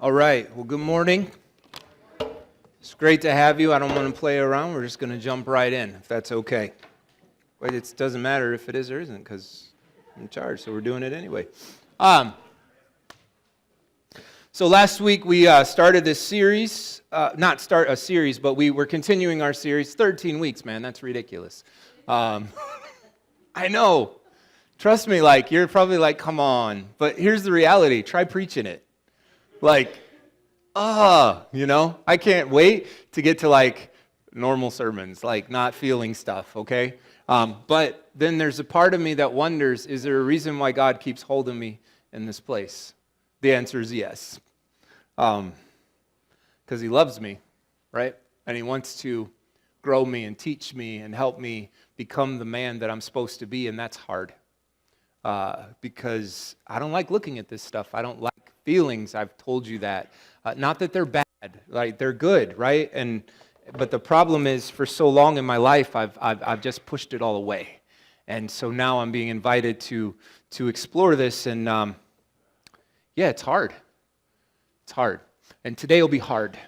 All right. Well, good morning. It's great to have you. I don't want to play around. We're just going to jump right in, if that's okay. But it doesn't matter if it is or isn't, because I'm in charge, so we're doing it anyway. So last week we started this series. Not start a series, but we were continuing our series. 13 weeks, man. That's ridiculous. I know. Trust me, you're probably like, come on. But here's the reality. Try preaching it. I can't wait to get to normal sermons, not feeling stuff, okay? But then there's a part of me that wonders, is there a reason why God keeps holding me in this place? The answer is yes. Because He loves me, right? And He wants to grow me and teach me and help me become the man that I'm supposed to be, and that's hard. Because I don't like looking at this stuff. I don't like feelings. I've told you that. Not that they're bad, they're good, right? But the problem is, for so long in my life, I've just pushed it all away, and so now I'm being invited to explore this, and it's hard. It's hard, and today will be hard,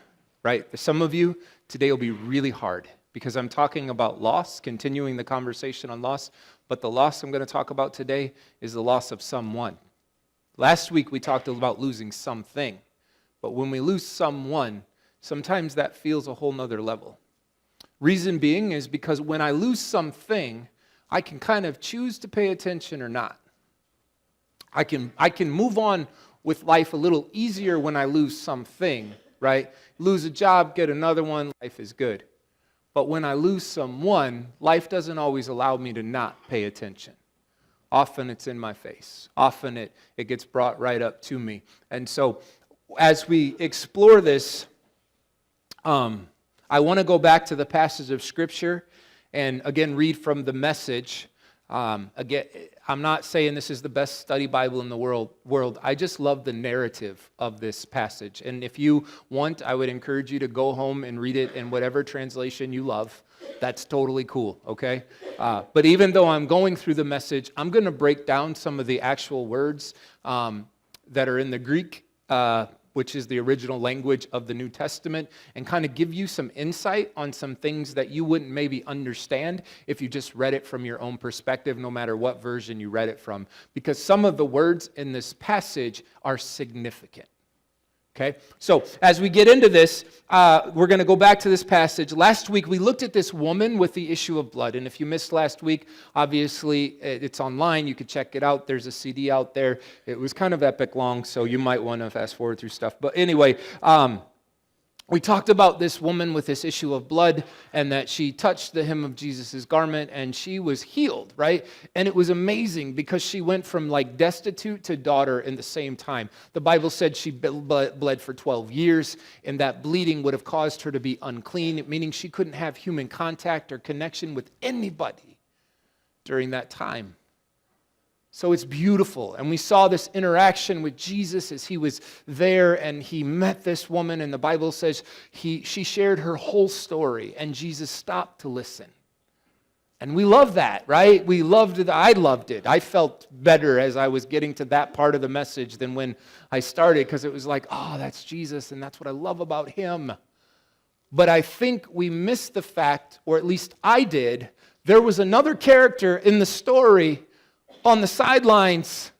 right? For some of you, today will be really hard because I'm talking about loss, continuing the conversation on loss. But the loss I'm going to talk about today is the loss of someone. Last week we talked about losing something. But when we lose someone, sometimes that feels a whole nother level. Reason being is because when I lose something, I can kind of choose to pay attention or not. I can move on with life a little easier when I lose something, right? Lose a job, get another one, life is good. But when I lose someone, life doesn't always allow me to not pay attention. Often it's in my face. Often it gets brought right up to me. And so as we explore this, I want to go back to the passage of Scripture and again read from the Message. Again, I'm not saying this is the best study Bible in the world. I just love the narrative of this passage. And if you want, I would encourage you to go home and read it in whatever translation you love. That's totally cool, okay? But even though I'm going through the Message, I'm going to break down some of the actual words that are in the Greek, which is the original language of the New Testament, and kind of give you some insight on some things that you wouldn't maybe understand if you just read it from your own perspective, no matter what version you read it from. Because some of the words in this passage are significant. Okay, so as we get into this, we're going to go back to this passage. Last week, we looked at this woman with the issue of blood. And if you missed last week, obviously, it's online. You could check it out. There's a CD out there. It was kind of epic long, so you might want to fast forward through stuff. But anyway, we talked about this woman with this issue of blood and that she touched the hem of Jesus' garment and she was healed, right? And it was amazing because she went from destitute to daughter in the same time. The Bible said she bled for 12 years and that bleeding would have caused her to be unclean, meaning she couldn't have human contact or connection with anybody during that time. So it's beautiful. And we saw this interaction with Jesus as He was there and He met this woman. And the Bible says she shared her whole story and Jesus stopped to listen. And we love that, right? We loved it. I loved it. I felt better as I was getting to that part of the message than when I started, because it was that's Jesus and that's what I love about Him. But I think we missed the fact, or at least I did, there was another character in the story on the sidelines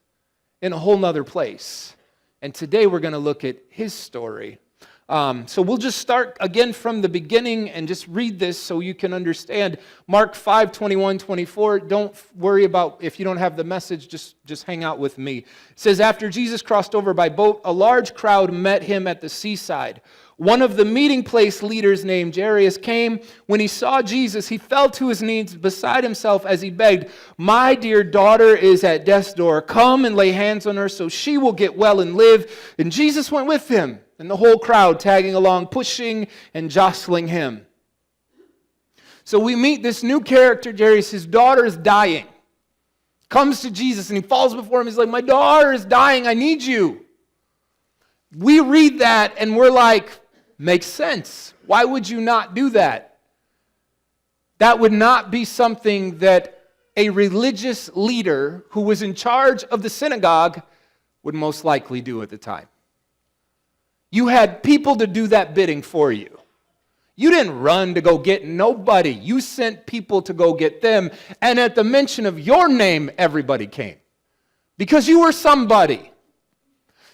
in a whole nother place. And today we're going to look at his story. So we'll just start again from the beginning and just read this so you can understand. Mark 5:21-24. Don't worry about if you don't have the Message, just hang out with me. It says, after Jesus crossed over by boat, a large crowd met Him at the seaside. One of the meeting place leaders named Jairus came. When he saw Jesus, he fell to his knees beside himself as he begged, "My dear daughter is at death's door. Come and lay hands on her so she will get well and live." And Jesus went with him, and the whole crowd tagging along, pushing and jostling him. So we meet this new character, Jairus. His daughter is dying. Comes to Jesus and he falls before him. He's like, "My daughter is dying. I need you." We read that and we're like, makes sense. Why would you not do that? That would not be something that a religious leader who was in charge of the synagogue would most likely do at the time. You had people to do that bidding for you. You didn't run to go get nobody. You sent people to go get them. And at the mention of your name, everybody came. Because you were somebody.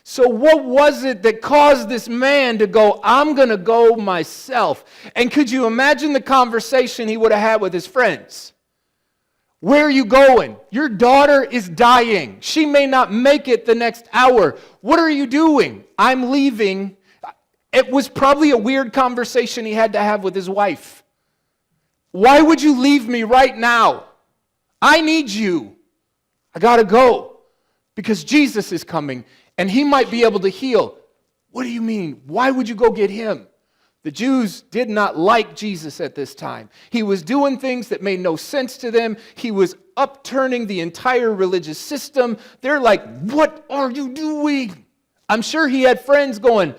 So what was it that caused this man to go, I'm going to go myself? And could you imagine the conversation he would have had with his friends? Where are you going? Your daughter is dying. She may not make it the next hour. What are you doing? I'm leaving. It was probably a weird conversation he had to have with his wife. Why would you leave me right now? I need you. I got to go because Jesus is coming and he might be able to heal. What do you mean? Why would you go get him? The Jews did not like Jesus at this time. He was doing things that made no sense to them. He was upturning the entire religious system. They're like, what are you doing? I'm sure he had friends going,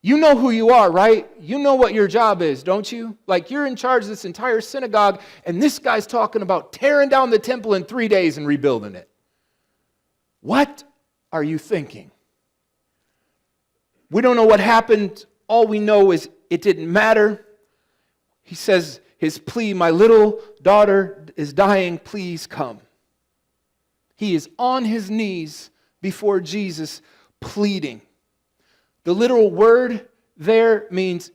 you know who you are, right? You know what your job is, don't you? Like, you're in charge of this entire synagogue, and this guy's talking about tearing down the temple in 3 days and rebuilding it. What are you thinking? We don't know what happened. All we know is it didn't matter. He says his plea, my little daughter is dying, please come. He is on his knees before Jesus pleading. The literal word there means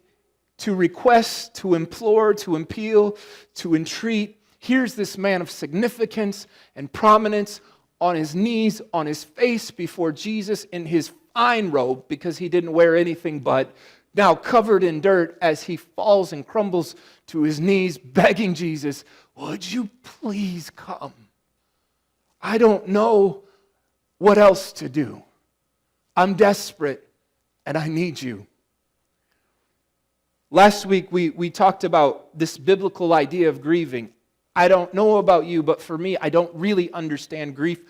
to request, to implore, to appeal, to entreat. Here's this man of significance and prominence on his knees, on his face before Jesus in his fine robe, because he didn't wear anything but, now covered in dirt as he falls and crumbles to his knees, begging Jesus, would you please come? I don't know what else to do. I'm desperate and I need you. Last week we talked about this biblical idea of grieving. I don't know about you, but for me, I don't really understand grief.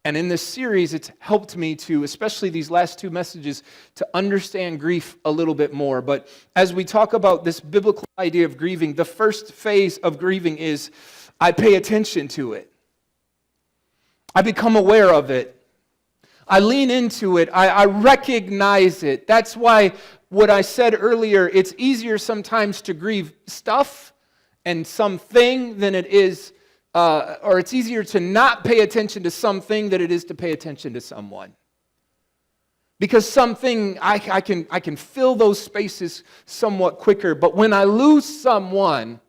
And in this series, it's helped me to, especially these last two messages, to understand grief a little bit more. But as we talk about this biblical idea of grieving, the first phase of grieving is I pay attention to it. I become aware of it. I lean into it. I recognize it. That's why what I said earlier, it's easier sometimes to grieve stuff and something than it is, or it's easier to not pay attention to something than it is to pay attention to someone. Because something, I can fill those spaces somewhat quicker. But when I lose someone,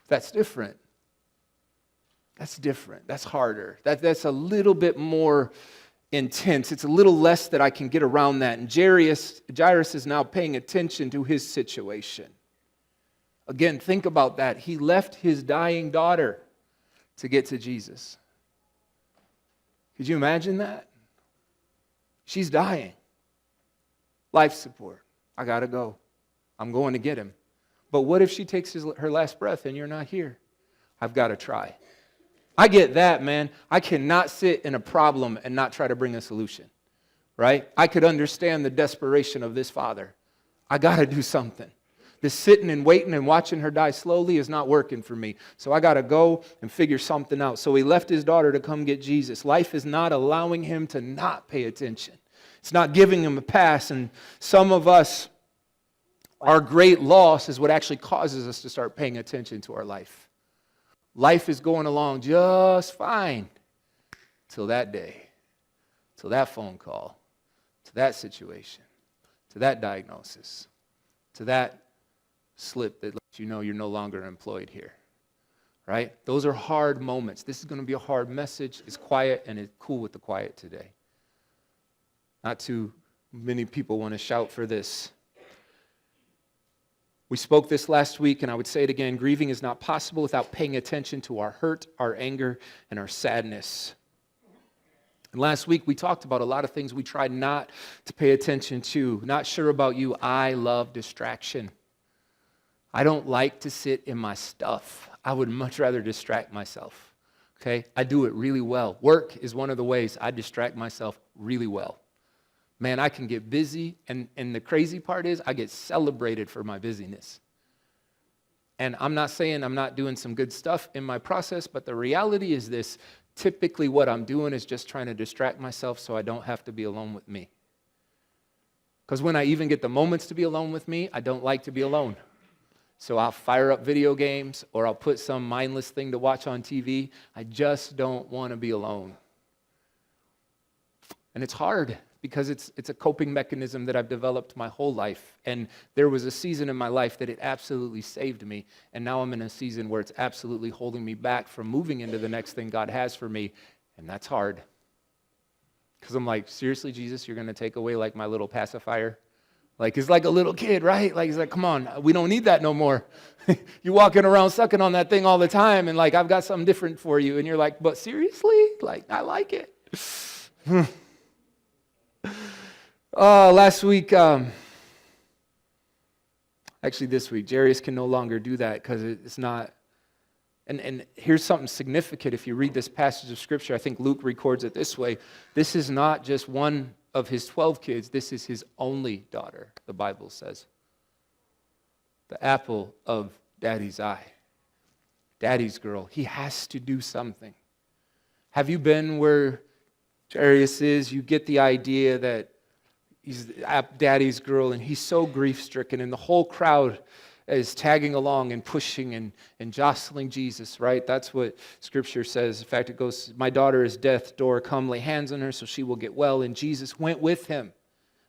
that's different. That's different. That's harder. That's a little bit more intense. It's a little less that I can get around that. And Jairus is now paying attention to his situation. Again, think about that. He left his dying daughter to get to Jesus. Could you imagine that? She's dying. Life support. I got to go. I'm going to get him. But what if she takes her last breath and you're not here? I've got to try. I get that, man. I cannot sit in a problem and not try to bring a solution, right? I could understand the desperation of this father. I got to do something. This sitting and waiting and watching her die slowly is not working for me. So I got to go and figure something out. So he left his daughter to come get Jesus. Life is not allowing him to not pay attention. It's not giving him a pass. And some of us, our great loss is what actually causes us to start paying attention to our life. Life is going along just fine till that day, till that phone call, to that situation, to that diagnosis, to that slip that lets you know you're no longer employed here, right? Those are hard moments. This is going to be a hard message. It's quiet, and it's cool with the quiet today. Not too many people want to shout for this. We spoke this last week, and I would say it again. Grieving is not possible without paying attention to our hurt, our anger, and our sadness. And last week, we talked about a lot of things we tried not to pay attention to. Not sure about you, I love distraction. I don't like to sit in my stuff. I would much rather distract myself, okay? I do it really well. Work is one of the ways I distract myself really well. Man, I can get busy, and the crazy part is I get celebrated for my busyness. And I'm not saying I'm not doing some good stuff in my process, but the reality is this. Typically what I'm doing is just trying to distract myself so I don't have to be alone with me. Because when I even get the moments to be alone with me, I don't like to be alone. So I'll fire up video games or I'll put some mindless thing to watch on TV. I just don't want to be alone. And it's hard because it's a coping mechanism that I've developed my whole life. And there was a season in my life that it absolutely saved me. And now I'm in a season where it's absolutely holding me back from moving into the next thing God has for me. And that's hard. Because I'm like, seriously, Jesus, you're going to take away like my little pacifier? Like, it's like a little kid, right? Like, he's like, come on, we don't need that no more. You're walking around sucking on that thing all the time, and like, I've got something different for you. And you're like, but seriously? Like, I like it. Last week, actually this week, Jarius can no longer do that because it's not, and here's something significant. If you read this passage of Scripture, I think Luke records it this way. This is not just one of his 12 kids, this is his only daughter, the Bible says. The apple of Daddy's eye. Daddy's girl. He has to do something. Have you been where Jarius is? You get the idea that he's Daddy's girl, and he's so grief-stricken, and the whole crowd is tagging along and pushing and jostling Jesus, right? That's what Scripture says. In fact, it goes, my daughter is death's door. Come lay hands on her so she will get well. And Jesus went with him.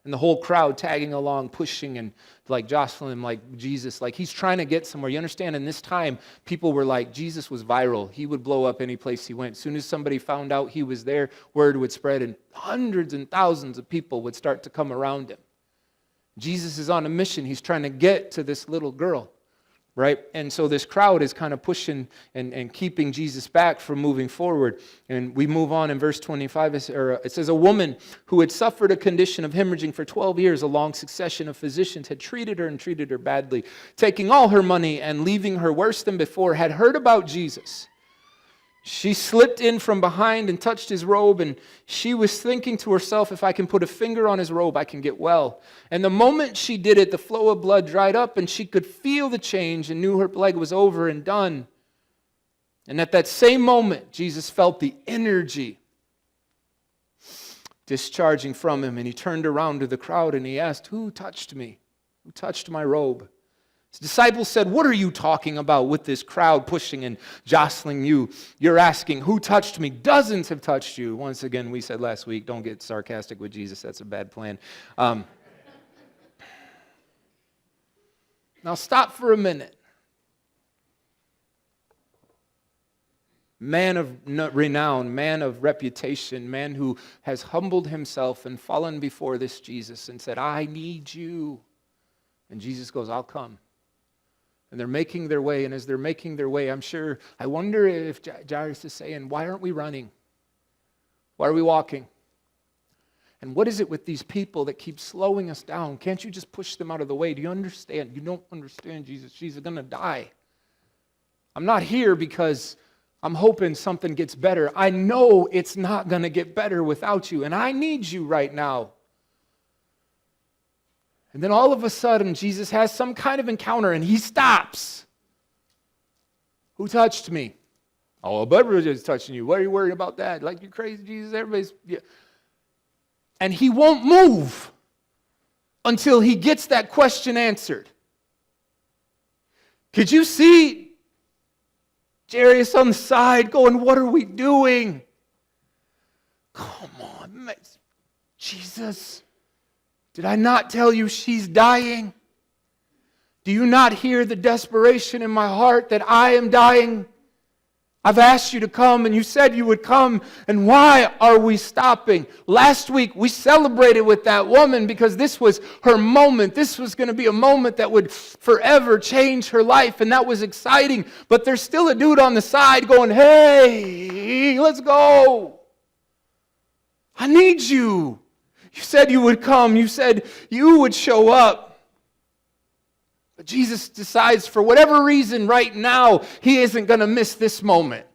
And the whole crowd tagging along, pushing and like jostling him like Jesus. Like he's trying to get somewhere. You understand, in this time, people were like, Jesus was viral. He would blow up any place he went. As soon as somebody found out he was there, word would spread and hundreds and thousands of people would start to come around him. Jesus is on a mission. He's trying to get to this little girl, right? And so this crowd is kind of pushing and keeping Jesus back from moving forward. And we move on in verse 25. It says, a woman who had suffered a condition of hemorrhaging for 12 years, a long succession of physicians had treated her badly, taking all her money and leaving her worse than before, had heard about Jesus. She slipped in from behind and touched his robe, and she was thinking to herself, if I can put a finger on his robe, I can get well. And the moment she did it, the flow of blood dried up, and she could feel the change and knew her plague was over and done. And at that same moment, Jesus felt the energy discharging from him, and he turned around to the crowd and he asked, who touched me? Who touched my robe? His disciples said, what are you talking about with this crowd pushing and jostling you? You're asking, who touched me? Dozens have touched you. Once again, we said last week, don't get sarcastic with Jesus. That's a bad plan. Now stop for a minute. Man of renown, man of reputation, man who has humbled himself and fallen before this Jesus and said, I need you. And Jesus goes, I'll come. And they're making their way, and as they're making their way, I wonder if Jairus is saying, why aren't we running? Why are we walking? And what is it with these people that keep slowing us down? Can't you just push them out of the way? Do you understand? You don't understand, Jesus. She's going to die. I'm not here because I'm hoping something gets better. I know it's not going to get better without you, and I need you right now. And then all of a sudden, Jesus has some kind of encounter, and he stops. Who touched me? Oh, everybody's touching you. What are you worried about that? Like, you're crazy, Jesus. Everybody's... Yeah. And he won't move until he gets that question answered. Could you see Jairus on the side going, what are we doing? Come on, Jesus. Did I not tell you she's dying? Do you not hear the desperation in my heart that I am dying? I've asked you to come, and you said you would come, and why are we stopping? Last week, we celebrated with that woman because this was her moment. This was going to be a moment that would forever change her life, and that was exciting. But there's still a dude on the side going, hey, let's go. I need you. You said you would come. You said you would show up. But Jesus decides for whatever reason right now, he isn't going to miss this moment.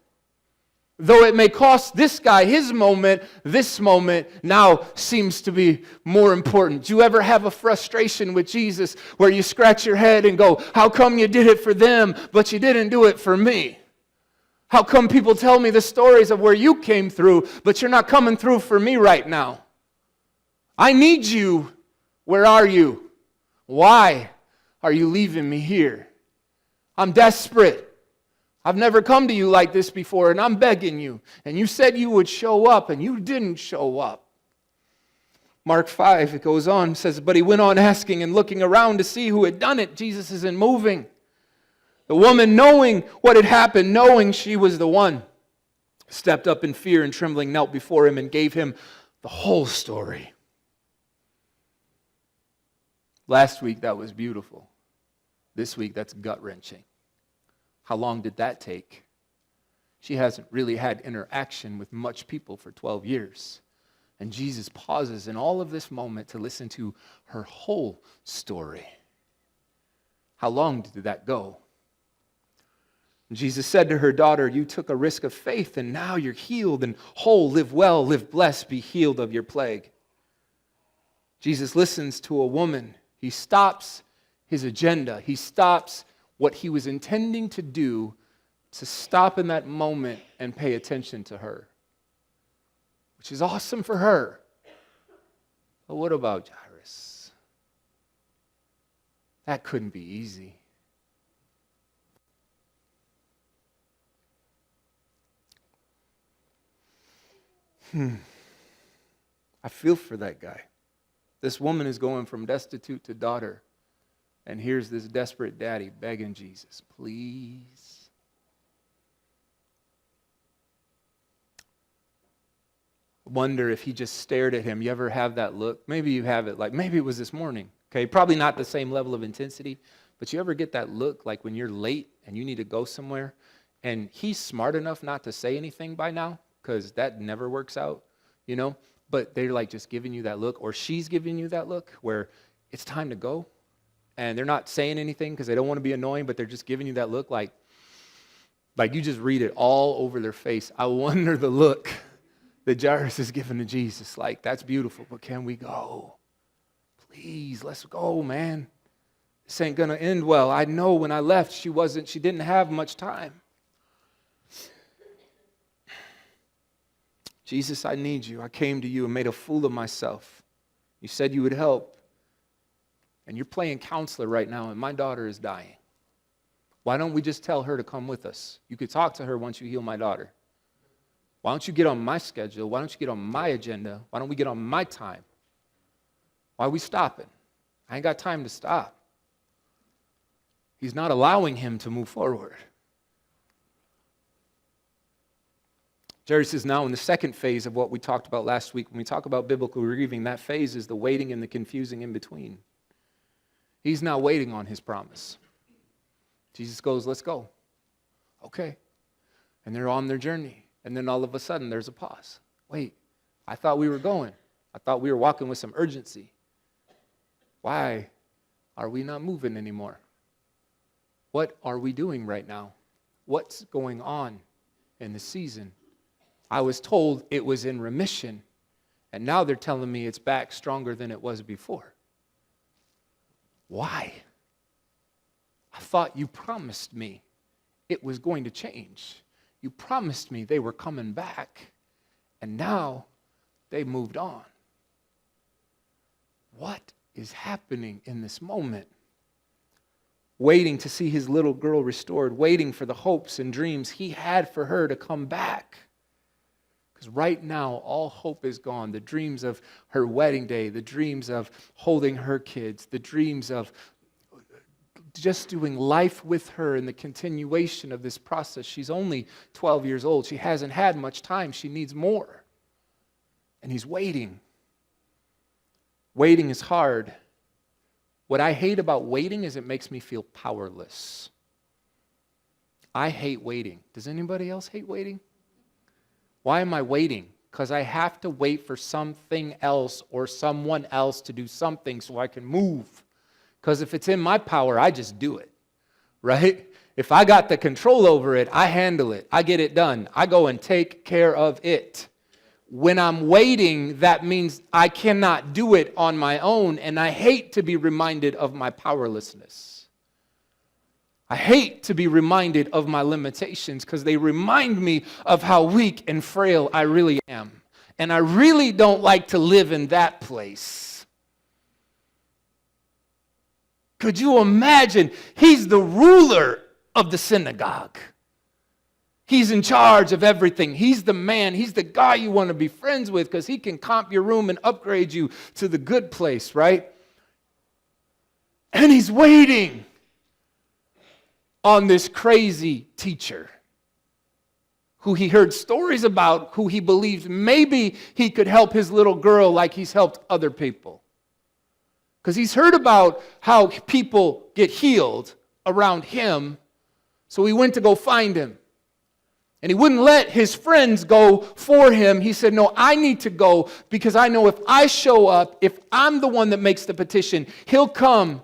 Though it may cost this guy his moment, this moment now seems to be more important. Do you ever have a frustration with Jesus where you scratch your head and go, how come you did it for them, but you didn't do it for me? How come people tell me the stories of where you came through, but you're not coming through for me right now? I need you Where are you? Why are you leaving me here? I'm desperate. I've never come to you like this before, and I'm begging you. And you said you would show up, and you didn't show up. Mark 5, it goes on, says, but he went on asking and looking around to see who had done it. Jesus isn't moving. The woman, knowing what had happened, knowing she was the one, stepped up in fear and trembling, knelt before him and gave him the whole story. Last week, that was beautiful. This week, that's gut-wrenching. How long did that take? She hasn't really had interaction with much people for 12 years. And Jesus pauses in all of this moment to listen to her whole story. How long did that go? And Jesus said to her, daughter, you took a risk of faith, and now you're healed and whole. Live well, live blessed, be healed of your plague. Jesus listens to a woman. He stops his agenda. He stops what he was intending to do to stop in that moment and pay attention to her, which is awesome for her. But what about Jairus? That couldn't be easy. I feel for that guy. This woman is going from destitute to daughter. And here's this desperate daddy begging Jesus, please. Wonder if he just stared at him. You ever have that look? Maybe you have it, like maybe it was this morning. Okay, probably not the same level of intensity, but you ever get that look like when you're late and you need to go somewhere and he's smart enough not to say anything by now, because that never works out, you know? But they're like just giving you that look, or she's giving you that look where it's time to go. And they're not saying anything because they don't want to be annoying, but they're just giving you that look like you just read it all over their face. I wonder the look that Jairus is giving to Jesus. Like, that's beautiful, but can we go? Please, let's go, man. This ain't going to end well. I know when I left, she didn't have much time. Jesus, I need you. I came to you and made a fool of myself. You said you would help. And you're playing counselor right now, and my daughter is dying. Why don't we just tell her to come with us? You could talk to her once you heal my daughter. Why don't you get on my schedule? Why don't you get on my agenda? Why don't we get on my time? Why are we stopping? I ain't got time to stop. He's not allowing him to move forward. Jairus is now in the second phase of what we talked about last week. When we talk about biblical grieving, that phase is the waiting and the confusing in between. He's now waiting on his promise. Jesus goes, let's go. Okay. And they're on their journey. And then all of a sudden, there's a pause. Wait, I thought we were going. I thought we were walking with some urgency. Why are we not moving anymore? What are we doing right now? What's going on in the season? I was told it was in remission, and now they're telling me it's back stronger than it was before. Why? I thought you promised me it was going to change. You promised me they were coming back, and now they moved on. What is happening in this moment? Waiting to see his little girl restored, waiting for the hopes and dreams he had for her to come back. Because right now, all hope is gone. The dreams of her wedding day, the dreams of holding her kids, the dreams of just doing life with her and the continuation of this process. She's only 12 years old. She hasn't had much time. She needs more. And he's waiting. Waiting is hard. What I hate about waiting is it makes me feel powerless. I hate waiting. Does anybody else hate waiting? Why am I waiting? Because I have to wait for something else or someone else to do something so I can move. Because if it's in my power, I just do it, right? If I got the control over it, I handle it. I get it done. I go and take care of it. When I'm waiting, that means I cannot do it on my own, and I hate to be reminded of my powerlessness. I hate to be reminded of my limitations because they remind me of how weak and frail I really am. And I really don't like to live in that place. Could you imagine? He's the ruler of the synagogue. He's in charge of everything. He's the man. He's the guy you want to be friends with because he can comp your room and upgrade you to the good place, right? And he's waiting on this crazy teacher who he heard stories about, who he believed maybe he could help his little girl like he's helped other people. Because he's heard about how people get healed around him, so he went to go find him. And he wouldn't let his friends go for him. He said, no, I need to go because I know if I show up, if I'm the one that makes the petition, he'll come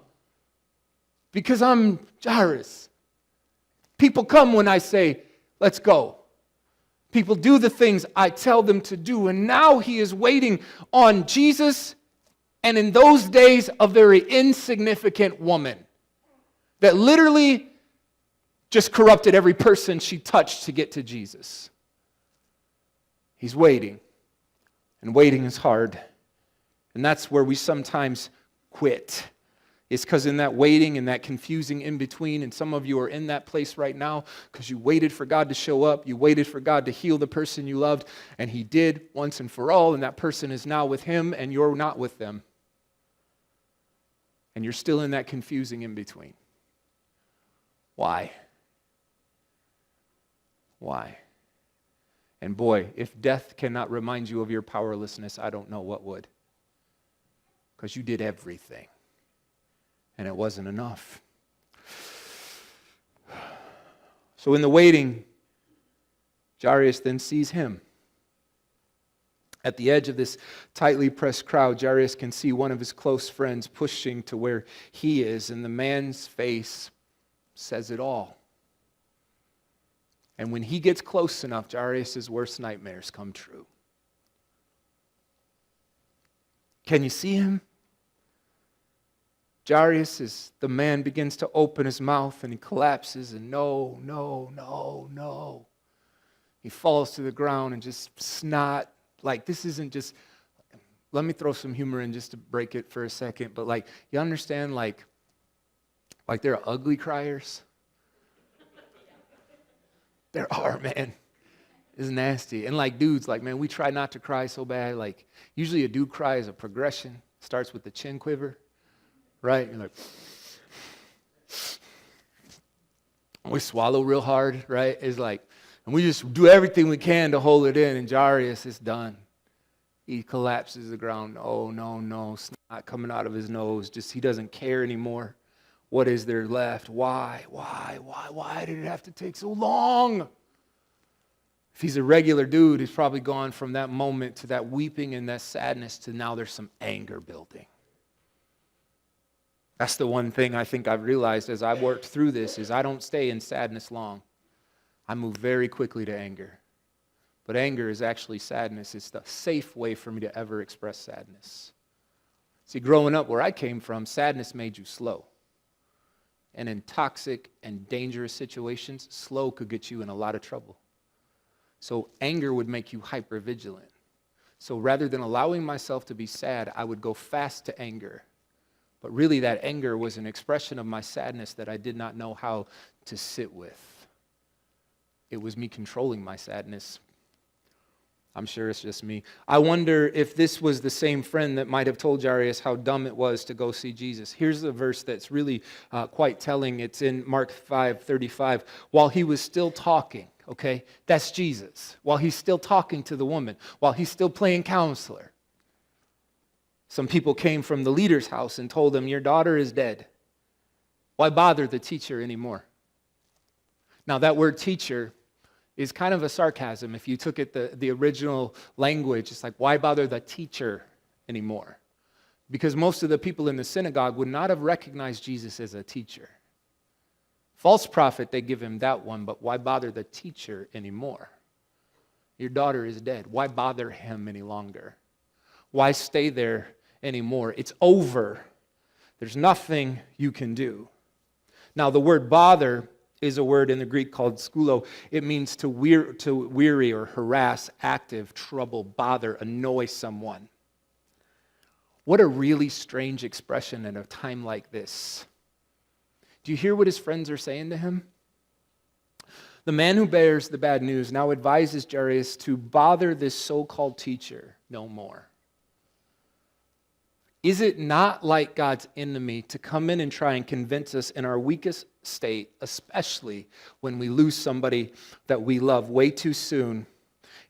because I'm Jairus. People come when I say, let's go. People do the things I tell them to do. And now he is waiting on Jesus, and in those days, a very insignificant woman that literally just corrupted every person she touched to get to Jesus. He's waiting, and waiting is hard. And that's where we sometimes quit. It's because in that waiting and that confusing in between, and some of you are in that place right now because you waited for God to show up, you waited for God to heal the person you loved, and he did once and for all, and that person is now with him and you're not with them. And you're still in that confusing in between. Why? Why? And boy, if death cannot remind you of your powerlessness, I don't know what would. Because you did everything. And it wasn't enough. So in the waiting, Jairus then sees him. At the edge of this tightly pressed crowd, Jairus can see one of his close friends pushing to where he is, and the man's face says it all. And when he gets close enough, Jairus' worst nightmares come true. Can you see him? Jairus, as the man begins to open his mouth and he collapses, and no. He falls to the ground and just snot. Like, this isn't just, let me throw some humor in just to break it for a second, but like, you understand, like there are ugly criers? There are, man. It's nasty. And like dudes, like, man, we try not to cry so bad. Like, usually a dude cry is a progression. Starts with the chin quiver, right? You're like, we swallow real hard, right? It's like, and we just do everything we can to hold it in, and Jairus is done. He collapses to the ground. Oh, no, snot coming out of his nose. Just, he doesn't care anymore. What is there left? Why did it have to take so long? If he's a regular dude, he's probably gone from that moment to that weeping and that sadness to now there's some anger building. That's the one thing I think I've realized as I've worked through this is I don't stay in sadness long. I move very quickly to anger. But anger is actually sadness. It's the safe way for me to ever express sadness. See, growing up where I came from, sadness made you slow. And in toxic and dangerous situations, slow could get you in a lot of trouble. So anger would make you hypervigilant. So rather than allowing myself to be sad, I would go fast to anger. But really that anger was an expression of my sadness that I did not know how to sit with. It was me controlling my sadness. I'm sure it's just me. I wonder if this was the same friend that might have told Jairus how dumb it was to go see Jesus. Here's the verse that's really quite telling. It's in Mark 5:35. While he was still talking, okay? That's Jesus. While he's still talking to the woman, while he's still playing counselor. Some people came from the leader's house and told him, your daughter is dead. Why bother the teacher anymore? Now that word teacher is kind of a sarcasm. If you took it the original language, it's like, why bother the teacher anymore? Because most of the people in the synagogue would not have recognized Jesus as a teacher. False prophet, they give him that one, but why bother the teacher anymore? Your daughter is dead. Why bother him any longer? Why stay there anymore? It's over. There's nothing you can do. Now, the word bother is a word in the Greek called skulo. It means to weary or harass, active, trouble, bother, annoy someone. What a really strange expression in a time like this. Do you hear what his friends are saying to him? The man who bears the bad news now advises Jairus to bother this so-called teacher no more. Is it not like God's enemy to come in and try and convince us in our weakest state, especially when we lose somebody that we love way too soon?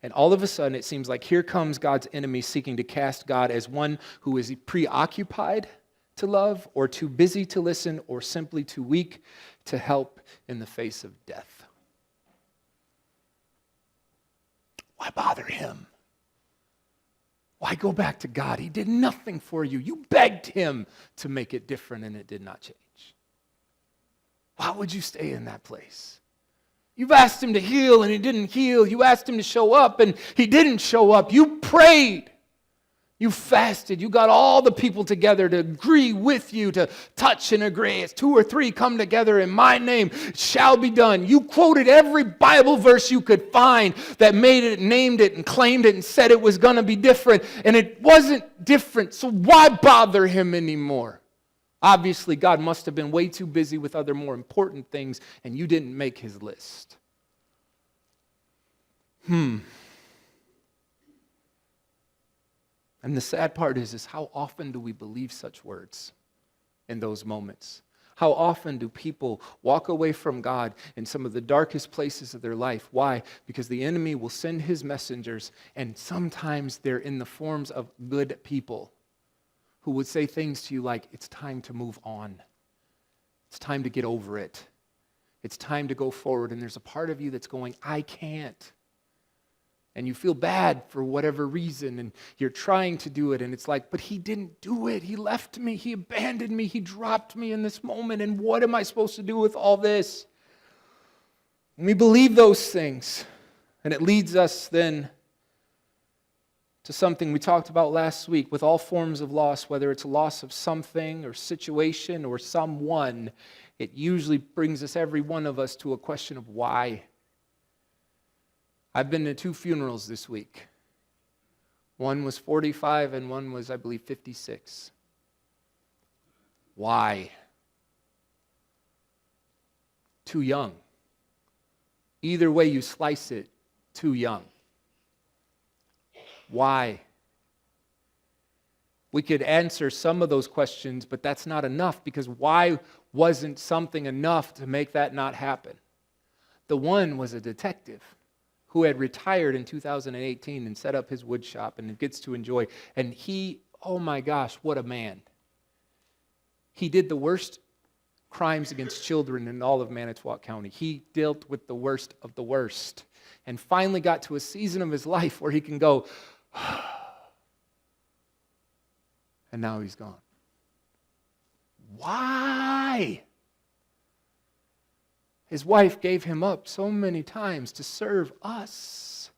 And all of a sudden, it seems like here comes God's enemy seeking to cast God as one who is preoccupied to love, or too busy to listen, or simply too weak to help in the face of death. Why bother him? Why go back to God? He did nothing for you. You begged him to make it different, and it did not change. Why would you stay in that place? You've asked him to heal, and he didn't heal. You asked him to show up, and he didn't show up. You prayed. You fasted. You got all the people together to agree with you, to touch and agree. As 2 or 3 come together in my name, it shall be done. You quoted every Bible verse you could find that made it, named it, and claimed it, and said it was going to be different. And it wasn't different. So why bother him anymore? Obviously, God must have been way too busy with other more important things, and you didn't make his list. And the sad part is how often do we believe such words in those moments? How often do people walk away from God in some of the darkest places of their life? Why? Because the enemy will send his messengers, and sometimes they're in the forms of good people who would say things to you like, it's time to move on. It's time to get over it. It's time to go forward. And there's a part of you that's going, I can't. And you feel bad for whatever reason, and you're trying to do it, and it's like, but he didn't do it. He left me. He abandoned me. He dropped me in this moment, and what am I supposed to do with all this? And we believe those things, and it leads us then to something we talked about last week. With all forms of loss, whether it's a loss of something or situation or someone, it usually brings us, every one of us, to a question of why. I've been to 2 funerals this week. One was 45 and one was, I believe, 56. Why? Too young. Either way you slice it, too young. Why? We could answer some of those questions, but that's not enough, because why wasn't something enough to make that not happen? The one was a detective who had retired in 2018 and set up his wood shop and gets to enjoy. And he, oh my gosh, what a man. He did the worst crimes against children in all of Manitowoc County. He dealt with the worst of the worst, and finally got to a season of his life where he can go, and now he's gone. Why? His wife gave him up so many times to serve us,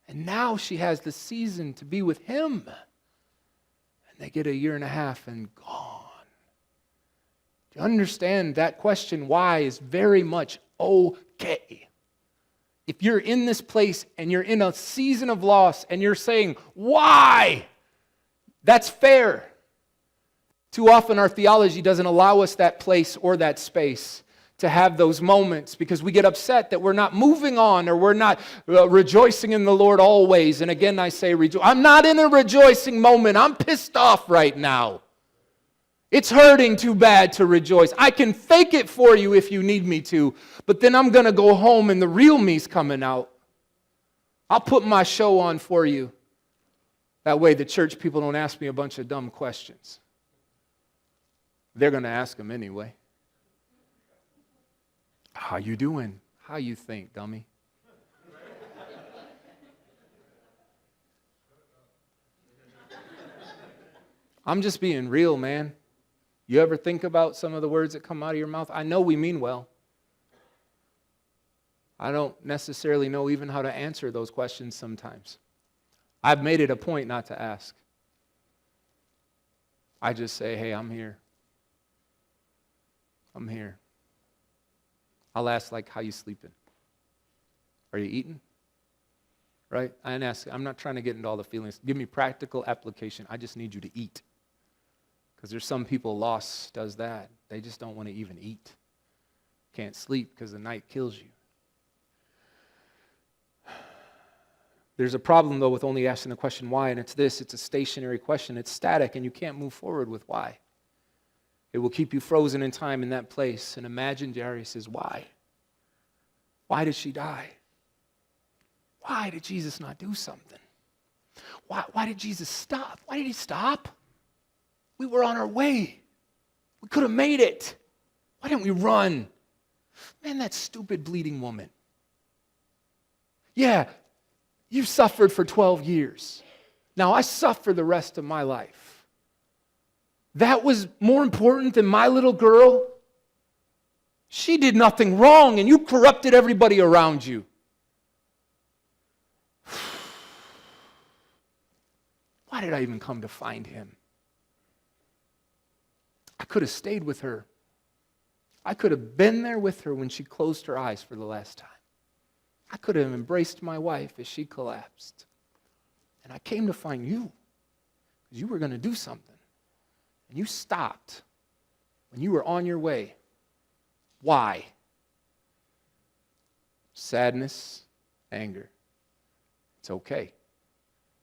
and now she has the season to be with him, and they get 1.5 years and gone. Do you understand that question, why, is very much okay? If you're in this place and you're in a season of loss and you're saying, why? That's fair. Too often our theology doesn't allow us that place or that space to have those moments, because we get upset that we're not moving on, or we're not rejoicing in the Lord always. And again, I say, I'm not in a rejoicing moment. I'm pissed off right now. It's hurting too bad to rejoice. I can fake it for you if you need me to, but then I'm going to go home and the real me's coming out. I'll put my show on for you. That way the church people don't ask me a bunch of dumb questions. They're going to ask them anyway. How you doing? How you think, dummy? I'm just being real, man. You ever think about some of the words that come out of your mouth? I know we mean well. I don't necessarily know even how to answer those questions sometimes. I've made it a point not to ask. I just say, hey, I'm here. I'm here. I'll ask, like, how you sleeping? Are you eating? Right? And ask, I'm not trying to get into all the feelings. Give me practical application. I just need you to eat. Because there's some people, loss does that. They just don't want to even eat. Can't sleep because the night kills you. There's a problem, though, with only asking the question why, and it's this. It's a stationary question. It's static, and you can't move forward with why. It will keep you frozen in time in that place. And imagine Jarius says, why? Why did she die? Why did Jesus not do something? Why did Jesus stop? Why did he stop? We were on our way. We could have made it. Why didn't we run? Man, that stupid bleeding woman. Yeah, you suffered for 12 years. Now I suffer the rest of my life. That was more important than my little girl. She did nothing wrong, and you corrupted everybody around you. Why did I even come to find him? I could have stayed with her. I could have been there with her when she closed her eyes for the last time. I could have embraced my wife as she collapsed. And I came to find you because you were going to do something. And you stopped when you were on your way. Why? Sadness, anger. It's okay.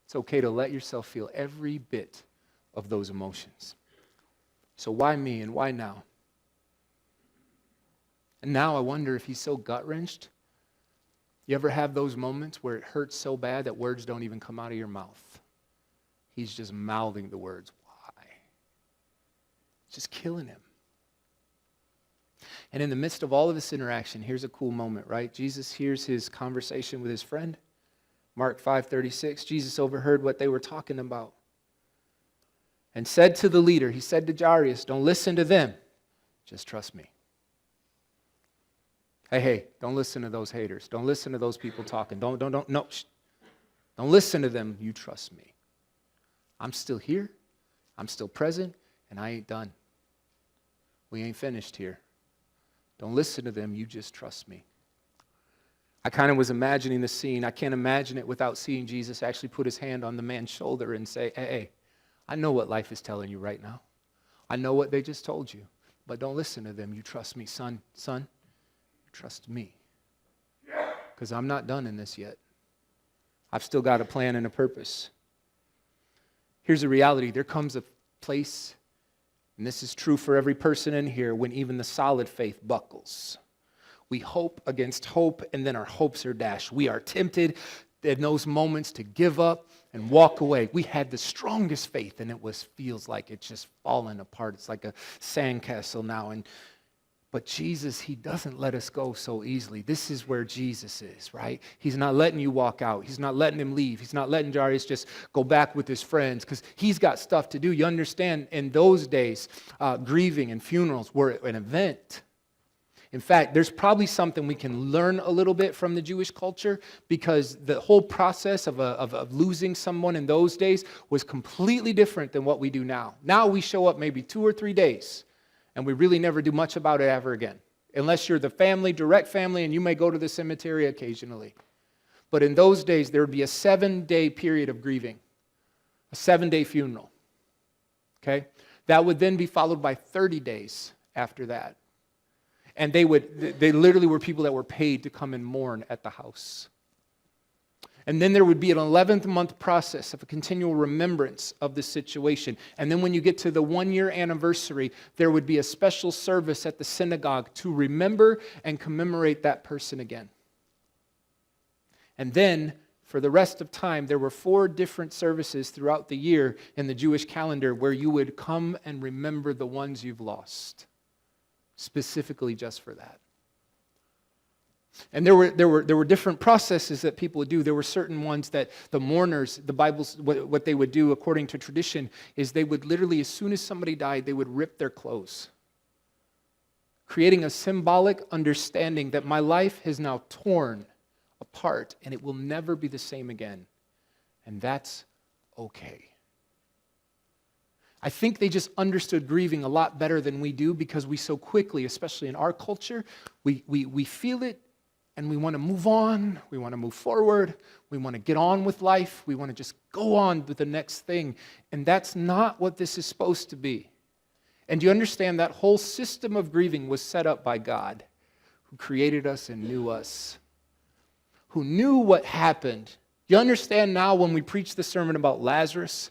It's okay to let yourself feel every bit of those emotions. So why me and why now? And now I wonder if he's so gut-wrenched. You ever have those moments where it hurts so bad that words don't even come out of your mouth? He's just mouthing the words. Why? It's just killing him. And in the midst of all of this interaction, here's a cool moment, right? Jesus hears his conversation with his friend. Mark 5:36, Jesus overheard what they were talking about and said to the leader, he said to Jairus, don't listen to them, just trust me. Hey, don't listen to those haters. Don't listen to those people talking. No. Don't listen to them. You trust me. I'm still here. I'm still present, and I ain't done. We ain't finished here. Don't listen to them. You just trust me. I kind of was imagining the scene. I can't imagine it without seeing Jesus actually put his hand on the man's shoulder and say, hey, I know what life is telling you right now. I know what they just told you, but don't listen to them. You trust me, son. Trust me, because I'm not done in this yet. I've still got a plan and a purpose. Here's the reality. There comes a place, and this is true for every person in here, when even the solid faith buckles. We hope against hope, and then our hopes are dashed. We are tempted in those moments to give up and walk away. We had the strongest faith, and feels like it's just falling apart. It's like a sandcastle now, but Jesus, he doesn't let us go so easily. This is where Jesus is, right? He's not letting you walk out. He's not letting him leave. He's not letting Jairus just go back with his friends because he's got stuff to do. You understand, in those days, grieving and funerals were an event. In fact, there's probably something we can learn a little bit from the Jewish culture because the whole process of losing someone in those days was completely different than what we do now. Now we show up maybe 2 or 3 days. And we really never do much about it ever again. Unless you're the family, direct family, and you may go to the cemetery occasionally. But in those days, there would be a 7-day period of grieving. A 7-day funeral. Okay? That would then be followed by 30 days after that. And they literally were people that were paid to come and mourn at the house. And then there would be an 11th month process of a continual remembrance of the situation. And then when you get to the 1-year anniversary, there would be a special service at the synagogue to remember and commemorate that person again. And then, for the rest of time, there were 4 different services throughout the year in the Jewish calendar where you would come and remember the ones you've lost, specifically just for that. And there were different processes that people would do. There were certain ones that the mourners, the Bible's, what they would do according to tradition is they would literally, as soon as somebody died, they would rip their clothes, creating a symbolic understanding that my life has now torn apart and it will never be the same again. And that's okay. I think they just understood grieving a lot better than we do because we so quickly, especially in our culture, we feel it. And we want to move on, we want to move forward, we want to get on with life, we want to just go on with the next thing. And that's not what this is supposed to be. And you understand that whole system of grieving was set up by God. who created us and knew us, who knew what happened. You understand now when we preach the sermon about Lazarus,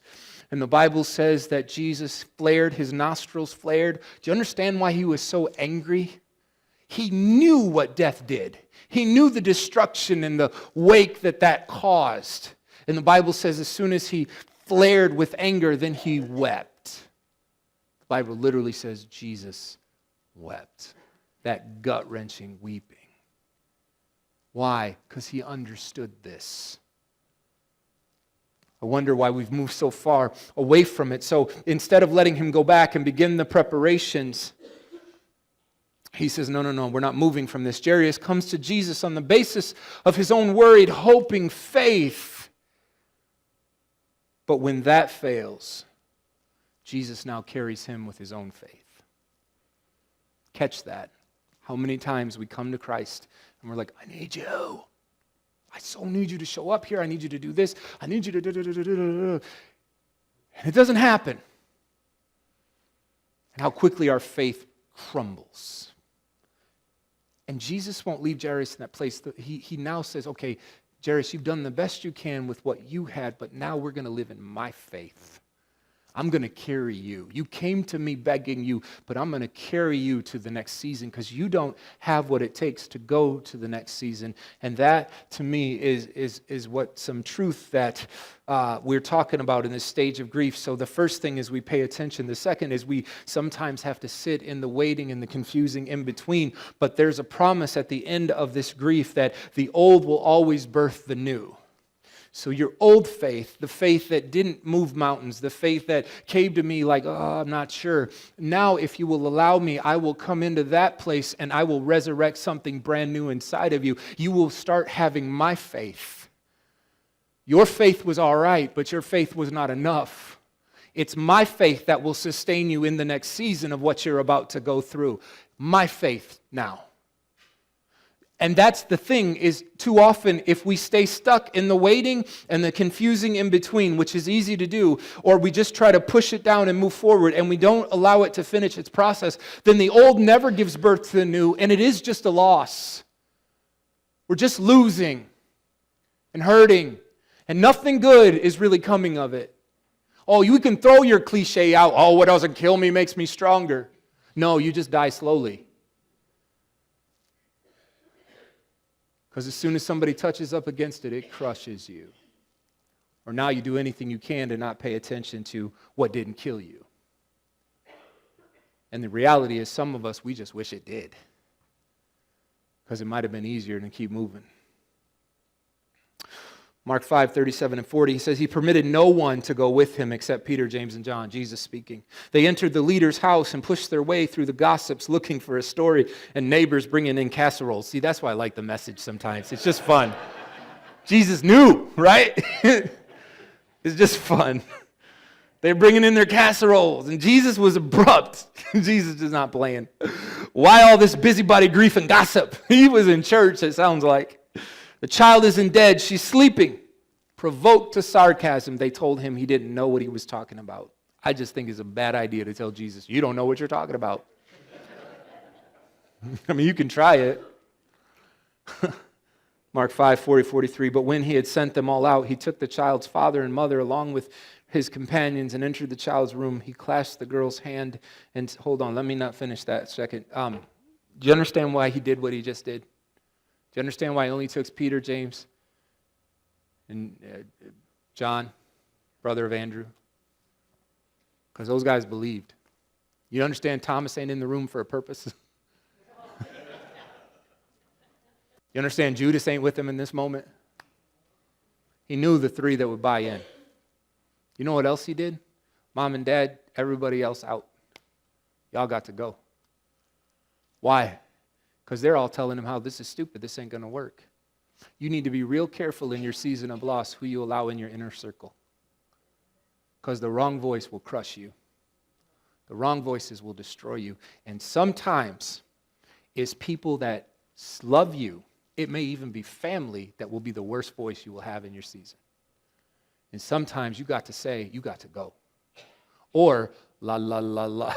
and the Bible says that Jesus flared, his nostrils flared. Do you understand why he was so angry? He knew what death did. He knew the destruction and the wake that caused. And the Bible says as soon as he flared with anger, then he wept. The Bible literally says Jesus wept. That gut-wrenching weeping. Why? Because he understood this. I wonder why we've moved so far away from it. So instead of letting him go back and begin the preparations, he says, no, we're not moving from this. Jairus comes to Jesus on the basis of his own worried, hoping faith. But when that fails, Jesus now carries him with his own faith. Catch that. How many times we come to Christ and we're like, I need you. I so need you to show up here. I need you to do this. I need you to do. And it doesn't happen. And how quickly our faith crumbles. And Jesus won't leave Jairus in that place. He now says, okay, Jairus, you've done the best you can with what you had, but now we're going to live in my faith. I'm going to carry you. You came to me begging you, but I'm going to carry you to the next season because you don't have what it takes to go to the next season. And that, to me, is what some truth that we're talking about in this stage of grief. So the first thing is we pay attention. The second is we sometimes have to sit in the waiting and the confusing in between. But there's a promise at the end of this grief that the old will always birth the new. So your old faith, the faith that didn't move mountains, the faith that came to me like, oh, I'm not sure. Now, if you will allow me, I will come into that place and I will resurrect something brand new inside of you. You will start having my faith. Your faith was all right, but your faith was not enough. It's my faith that will sustain you in the next season of what you're about to go through. My faith now. And that's the thing, is too often if we stay stuck in the waiting and the confusing in between, which is easy to do, or we just try to push it down and move forward and we don't allow it to finish its process, then the old never gives birth to the new, and it is just a loss. We're just losing and hurting, and nothing good is really coming of it. Oh, you can throw your cliche out, oh, what doesn't kill me makes me stronger. No, you just die slowly. Because as soon as somebody touches up against it, it crushes you. Or now you do anything you can to not pay attention to what didn't kill you. And the reality is some of us, we just wish it did. Because it might have been easier to keep moving. Mark 5:37-40, he says, he permitted no one to go with him except Peter, James, and John, Jesus speaking. They entered the leader's house and pushed their way through the gossips looking for a story and neighbors bringing in casseroles. See, that's why I like the message sometimes. It's just fun. Jesus knew, right? It's just fun. They're bringing in their casseroles, and Jesus was abrupt. Jesus is not playing. Why all this busybody grief and gossip? He was in church, it sounds like. The child isn't dead, she's sleeping. Provoked to sarcasm, they told him he didn't know what he was talking about. I just think it's a bad idea to tell Jesus, you don't know what you're talking about. I mean, you can try it. Mark 5:40-43, but when he had sent them all out, he took the child's father and mother along with his companions and entered the child's room. He clasped the girl's hand and, hold on, let me not finish that second. Do you understand why he did what he just did? Do you understand why he only took Peter, James, and John, brother of Andrew? Because those guys believed. You understand Thomas ain't in the room for a purpose? You understand Judas ain't with him in this moment? He knew the three that would buy in. You know what else he did? Mom and dad, everybody else out. Y'all got to go. Why? Because they're all telling him how this is stupid, this ain't going to work. You need to be real careful in your season of loss who you allow in your inner circle. Because the wrong voice will crush you. The wrong voices will destroy you. And sometimes it's people that love you. It may even be family that will be the worst voice you will have in your season. And sometimes you got to say, you got to go. Or la, la, la, la.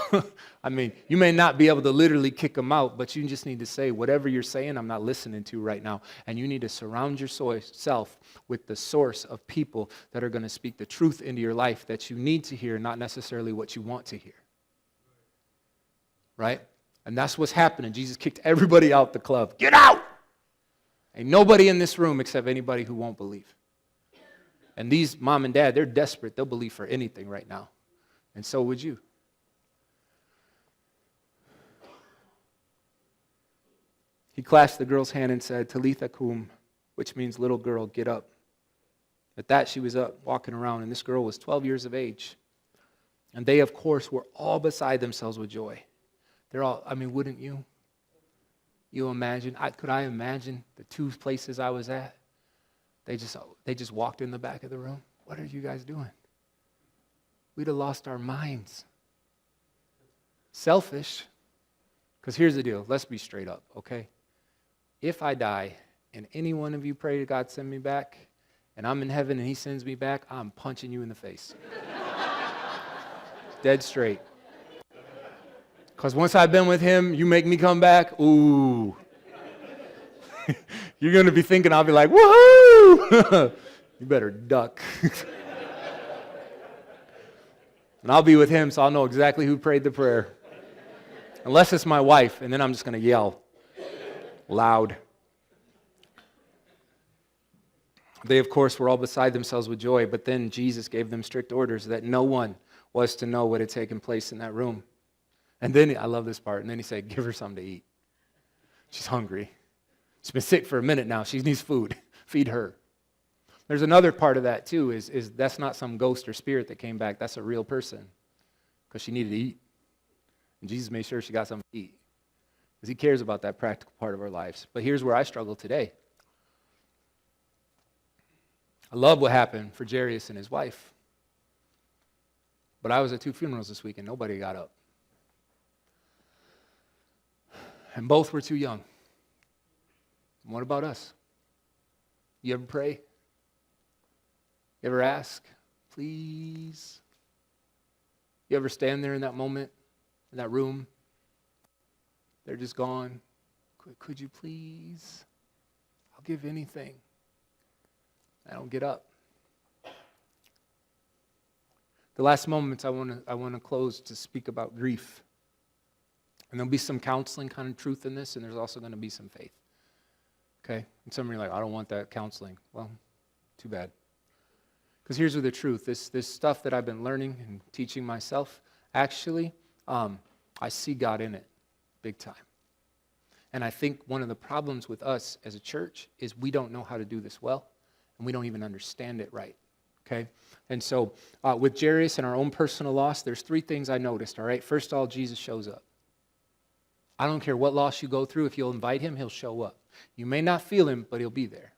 I mean, you may not be able to literally kick them out, but you just need to say, whatever you're saying, I'm not listening to right now. And you need to surround yourself with the source of people that are going to speak the truth into your life that you need to hear, not necessarily what you want to hear. Right? And that's what's happening. Jesus kicked everybody out the club. Get out! Ain't nobody in this room except anybody who won't believe. And these mom and dad, they're desperate. They'll believe for anything right now. And so would you. He clasped the girl's hand and said, Talitha cum, which means little girl, get up. At that, she was up, walking around, and this girl was 12 years of age. And they, of course, were all beside themselves with joy. They're all, wouldn't you? You imagine, could I imagine the two places I was at? They just walked in the back of the room. What are you guys doing? We'd have lost our minds. Selfish. Because here's the deal. Let's be straight up, okay? If I die and any one of you pray to God send me back, and I'm in heaven and he sends me back, I'm punching you in the face. Dead straight. Because once I've been with him, you make me come back, ooh. You're going to be thinking, I'll be like, woohoo! You better duck. And I'll be with him, so I'll know exactly who prayed the prayer. Unless it's my wife, and then I'm just going to yell loud. They, of course, were all beside themselves with joy, but then Jesus gave them strict orders that no one was to know what had taken place in that room. And then, I love this part, and then he said, give her something to eat. She's hungry. She's been sick for a minute now. She needs food. Feed her. There's another part of that, too, is that's not some ghost or spirit that came back. That's a real person because she needed to eat. And Jesus made sure she got something to eat because he cares about that practical part of our lives. But here's where I struggle today. I love what happened for Jairus and his wife. But I was at 2 funerals this week and nobody got up. And both were too young. What about us? You ever pray? You ever ask, please? You ever stand there in that moment, in that room? They're just gone. Could you please? I'll give anything. I don't get up. The last moments I want to close to speak about grief. And there'll be some counseling kind of truth in this, and there's also going to be some faith. Okay? And some of you are like, I don't want that counseling. Well, too bad. Because here's the truth. This stuff that I've been learning and teaching myself, actually, I see God in it big time. And I think one of the problems with us as a church is we don't know how to do this well, and we don't even understand it right. Okay? And so with Jairus and our own personal loss, there's 3 things I noticed, all right? First of all, Jesus shows up. I don't care what loss you go through. If you'll invite him, he'll show up. You may not feel him, but he'll be there.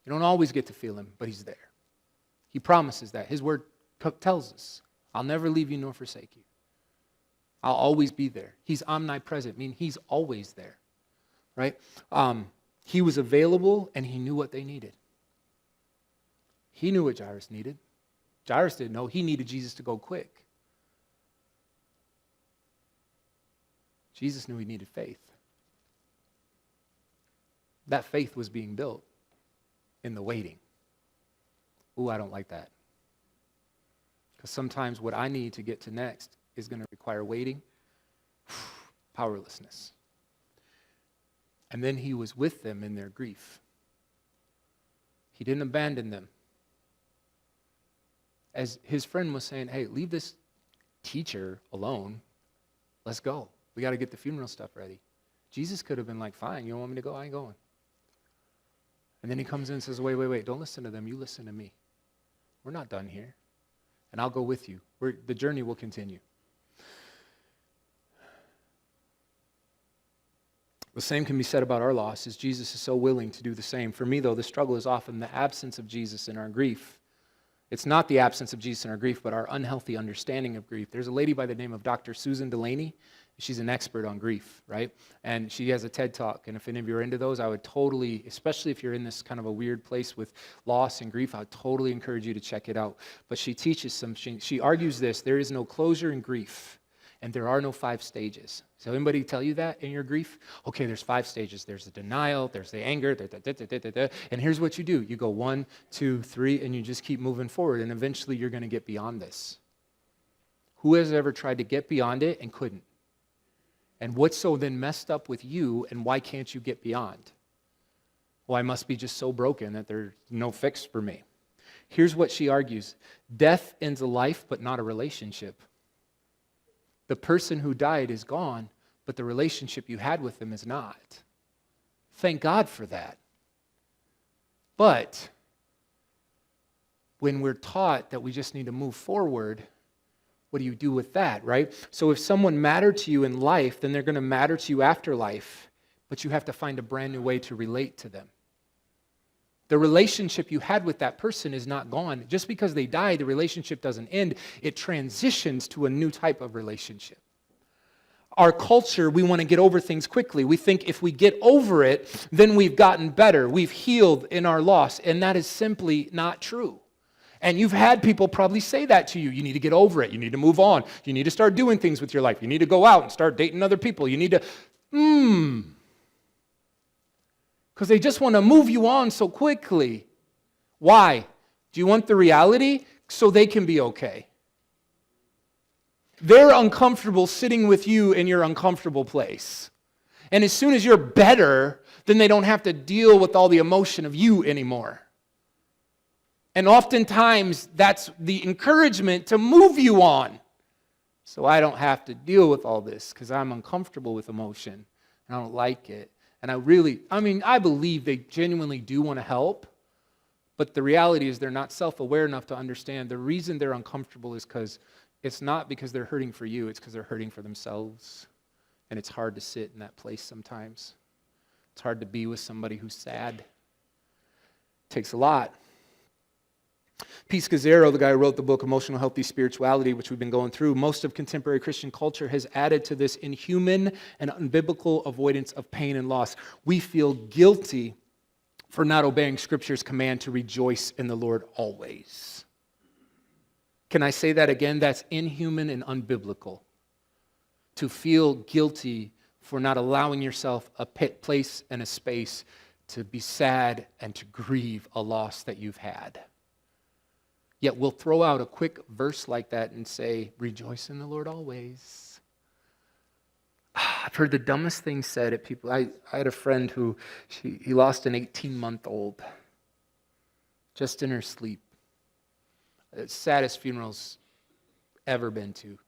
You don't always get to feel him, but he's there. He promises that. His word tells us, I'll never leave you nor forsake you. I'll always be there. He's omnipresent, meaning he's always there, right? He was available, and he knew what they needed. He knew what Jairus needed. Jairus didn't know. He needed Jesus to go quick. Jesus knew he needed faith. That faith was being built in the waiting. Ooh, I don't like that. Because sometimes what I need to get to next is going to require waiting, powerlessness. And then he was with them in their grief. He didn't abandon them. As his friend was saying, hey, leave this teacher alone. Let's go. We got to get the funeral stuff ready. Jesus could have been like, fine, you don't want me to go? I ain't going. And then he comes in and says, wait, don't listen to them. You listen to me. We're not done here. And I'll go with you. The journey will continue. The same can be said about our loss, as Jesus is so willing to do the same. For me, though, the struggle is often the absence of Jesus in our grief. It's not the absence of Jesus in our grief, but our unhealthy understanding of grief. There's a lady by the name of Dr. Susan Delaney, She's an expert on grief, right? And she has a TED Talk. And if any of you are into those, I would totally, especially if you're in this kind of a weird place with loss and grief, I would totally encourage you to check it out. But she teaches she argues this: there is no closure in grief, and there are no 5 stages. So anybody tell you that in your grief? Okay, there's 5 stages. There's the denial, there's the anger, and here's what you do. You go 1, 2, 3, and you just keep moving forward, and eventually you're going to get beyond this. Who has ever tried to get beyond it and couldn't? And what's so then messed up with you, and why can't you get beyond? Well, I must be just so broken that there's no fix for me. Here's what she argues. Death ends a life, but not a relationship. The person who died is gone, but the relationship you had with them is not. Thank God for that. But when we're taught that we just need to move forward, what do you do with that, right? So if someone mattered to you in life, then they're going to matter to you after life, but you have to find a brand new way to relate to them. The relationship you had with that person is not gone. Just because they die, the relationship doesn't end. It transitions to a new type of relationship. Our culture, we want to get over things quickly. We think if we get over it, then we've gotten better. We've healed in our loss, and that is simply not true. And you've had people probably say that to you. You need to get over it. You need to move on. You need to start doing things with your life. You need to go out and start dating other people. You need to, because they just want to move you on so quickly. Why? Do you want the reality? So they can be okay. They're uncomfortable sitting with you in your uncomfortable place. And as soon as you're better, then they don't have to deal with all the emotion of you anymore. And oftentimes, that's the encouragement to move you on. So I don't have to deal with all this because I'm uncomfortable with emotion. And I don't like it. And I believe they genuinely do want to help. But the reality is they're not self-aware enough to understand the reason they're uncomfortable is because it's not because they're hurting for you. It's because they're hurting for themselves. And it's hard to sit in that place sometimes. It's hard to be with somebody who's sad. It takes a lot. Pete Scazzaro, the guy who wrote the book Emotional Healthy Spirituality, which we've been going through, most of contemporary Christian culture has added to this inhuman and unbiblical avoidance of pain and loss. We feel guilty for not obeying Scripture's command to rejoice in the Lord always. Can I say that again? That's inhuman and unbiblical. To feel guilty for not allowing yourself a place and a space to be sad and to grieve a loss that you've had. Yet we'll throw out a quick verse like that and say, rejoice in the Lord always. I've heard the dumbest things said at people. I had a friend who, he lost an 18-month-old just in her sleep. The saddest funerals ever been to.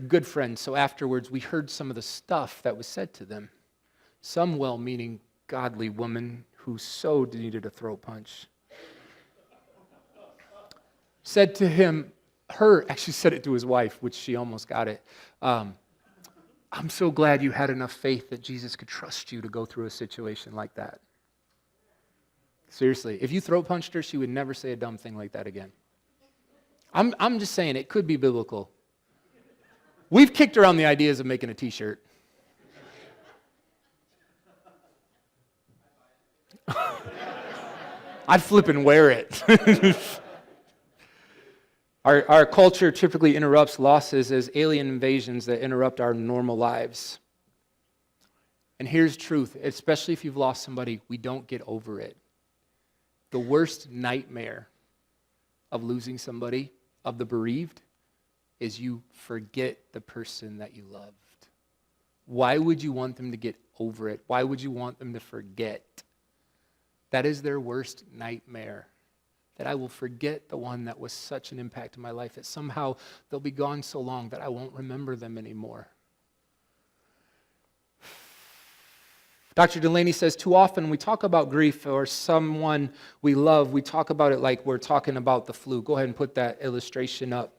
Good friends, so afterwards we heard some of the stuff that was said to them. Some well-meaning, godly woman who so needed a throat punch said to him, actually said it to his wife, which she almost got it. I'm so glad you had enough faith that Jesus could trust you to go through a situation like that. Seriously, if you throat punched her, she would never say a dumb thing like that again. I'm just saying it could be biblical. We've kicked around the ideas of making a t-shirt. I'd flip and wear it. Our culture typically interrupts losses as alien invasions that interrupt our normal lives. And here's truth, especially if you've lost somebody, we don't get over it. The worst nightmare of losing somebody, of the bereaved, is you forget the person that you loved. Why would you want them to get over it? Why would you want them to forget? That is their worst nightmare. That I will forget the one that was such an impact in my life, that somehow they'll be gone so long that I won't remember them anymore. Dr. Delaney says, too often when we talk about grief or someone we love, we talk about it like we're talking about the flu. Go ahead and put that illustration up.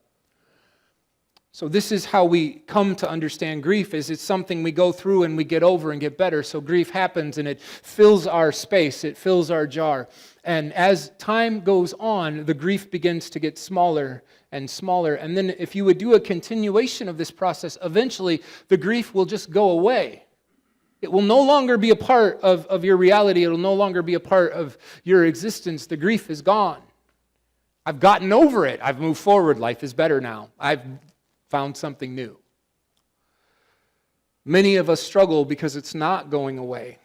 So this is how we come to understand grief, is it's something we go through and we get over and get better. So grief happens and it fills our space, it fills our jar. And as time goes on, the grief begins to get smaller and smaller. And then if you would do a continuation of this process, eventually the grief will just go away. It will no longer be a part of your reality. It will no longer be a part of your existence. The grief is gone. I've gotten over it. I've moved forward. Life is better now. I've found something new. Many of us struggle because it's not going away.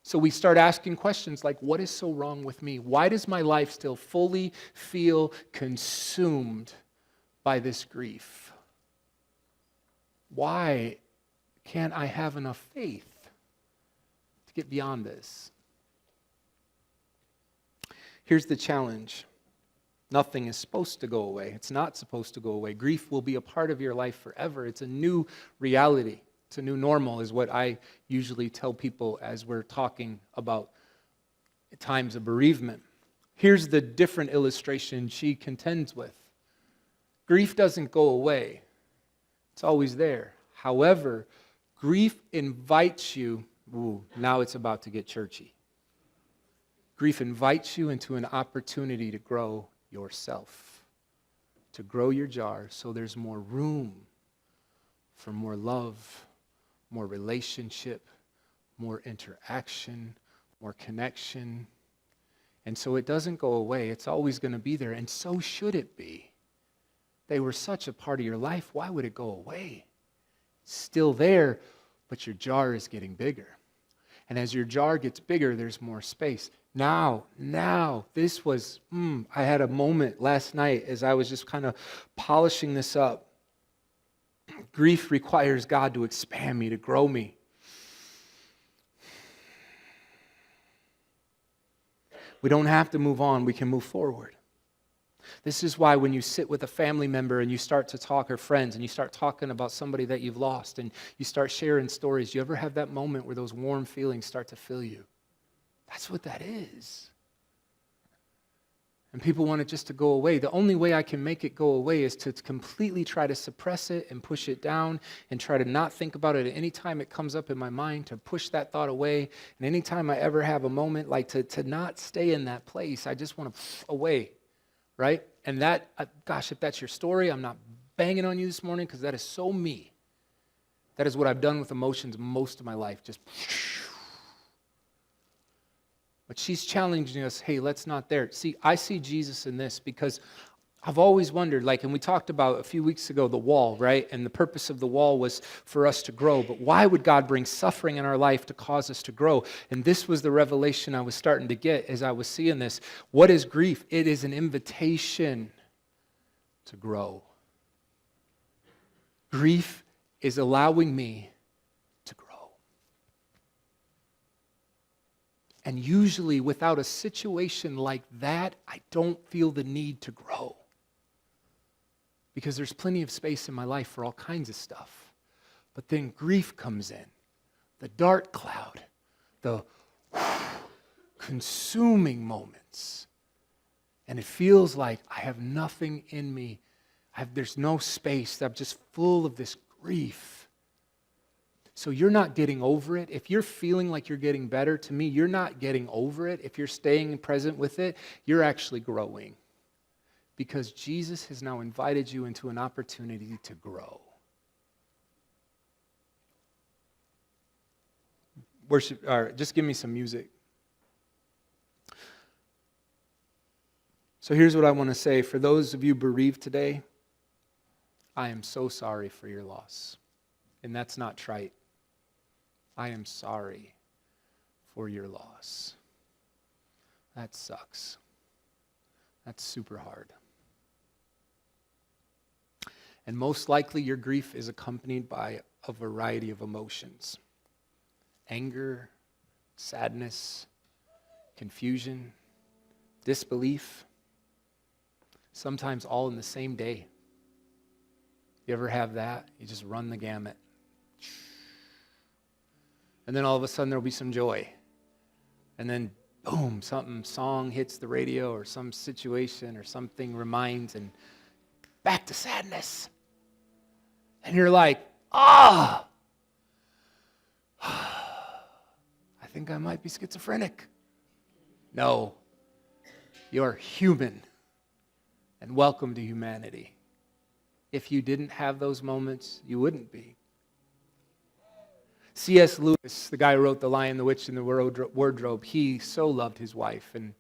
So we start asking questions like, what is so wrong with me? Why does my life still fully feel consumed by this grief? Why can't I have enough faith to get beyond this? Here's the challenge. Nothing is supposed to go away. It's not supposed to go away. Grief will be a part of your life forever. It's a new reality. It's a new normal, is what I usually tell people as we're talking about times of bereavement. Here's the different illustration she contends with. Grief doesn't go away. It's always there. However, grief invites you, now it's about to get churchy. Grief invites you into an opportunity to grow yourself, to grow your jar so there's more room for more love, more relationship, more interaction, more connection. And so it doesn't go away. It's always going to be there, and so should it be. They were such a part of your life. Why would it go away? It's still there, but your jar is getting bigger. And as your jar gets bigger, there's more space. Now, this was, I had a moment last night as I was just kind of polishing this up. Grief requires God to expand me, to grow me. We don't have to move on, we can move forward. This is why when you sit with a family member and you start to talk, or friends, and you start talking about somebody that you've lost, and you start sharing stories, you ever have that moment where those warm feelings start to fill you? That's what that is. And people want it just to go away. The only way I can make it go away is to completely try to suppress it and push it down and try to not think about it. Any time it comes up in my mind, to push that thought away. And anytime I ever have a moment, like to not stay in that place, I just want to away, right? And that, gosh, if that's your story, I'm not banging on you this morning because that is so me. That is what I've done with emotions most of my life, just. But she's challenging us, hey, let's not there. See, I see Jesus in this because I've always wondered, and we talked about a few weeks ago, the wall, right? And the purpose of the wall was for us to grow. But why would God bring suffering in our life to cause us to grow? And this was the revelation I was starting to get as I was seeing this. What is grief? It is an invitation to grow. Grief is allowing me to grow. And usually without a situation like that, I don't feel the need to grow. Because there's plenty of space in my life for all kinds of stuff. But then grief comes in. The dark cloud. The consuming moments. And it feels like I have nothing in me. There's no space. I'm just full of this grief. So you're not getting over it. If you're feeling like you're getting better, to me, you're not getting over it. If you're staying present with it, you're actually growing. Because Jesus has now invited you into an opportunity to grow. Worship, just give me some music. So here's what I want to say. For those of you bereaved today, I am so sorry for your loss. And that's not trite. I am sorry for your loss. That sucks. That's super hard. And most likely your grief is accompanied by a variety of emotions. Anger, sadness, confusion, disbelief. Sometimes all in the same day. You ever have that? You just run the gamut. And then all of a sudden there'll be some joy. And then boom, song hits the radio or some situation or something reminds, and back to sadness. And you're like, I think I might be schizophrenic. No, you're human, and welcome to humanity. If you didn't have those moments, you wouldn't be. C.S. Lewis, the guy who wrote The Lion, the Witch, and the Wardrobe, he so loved his wife, and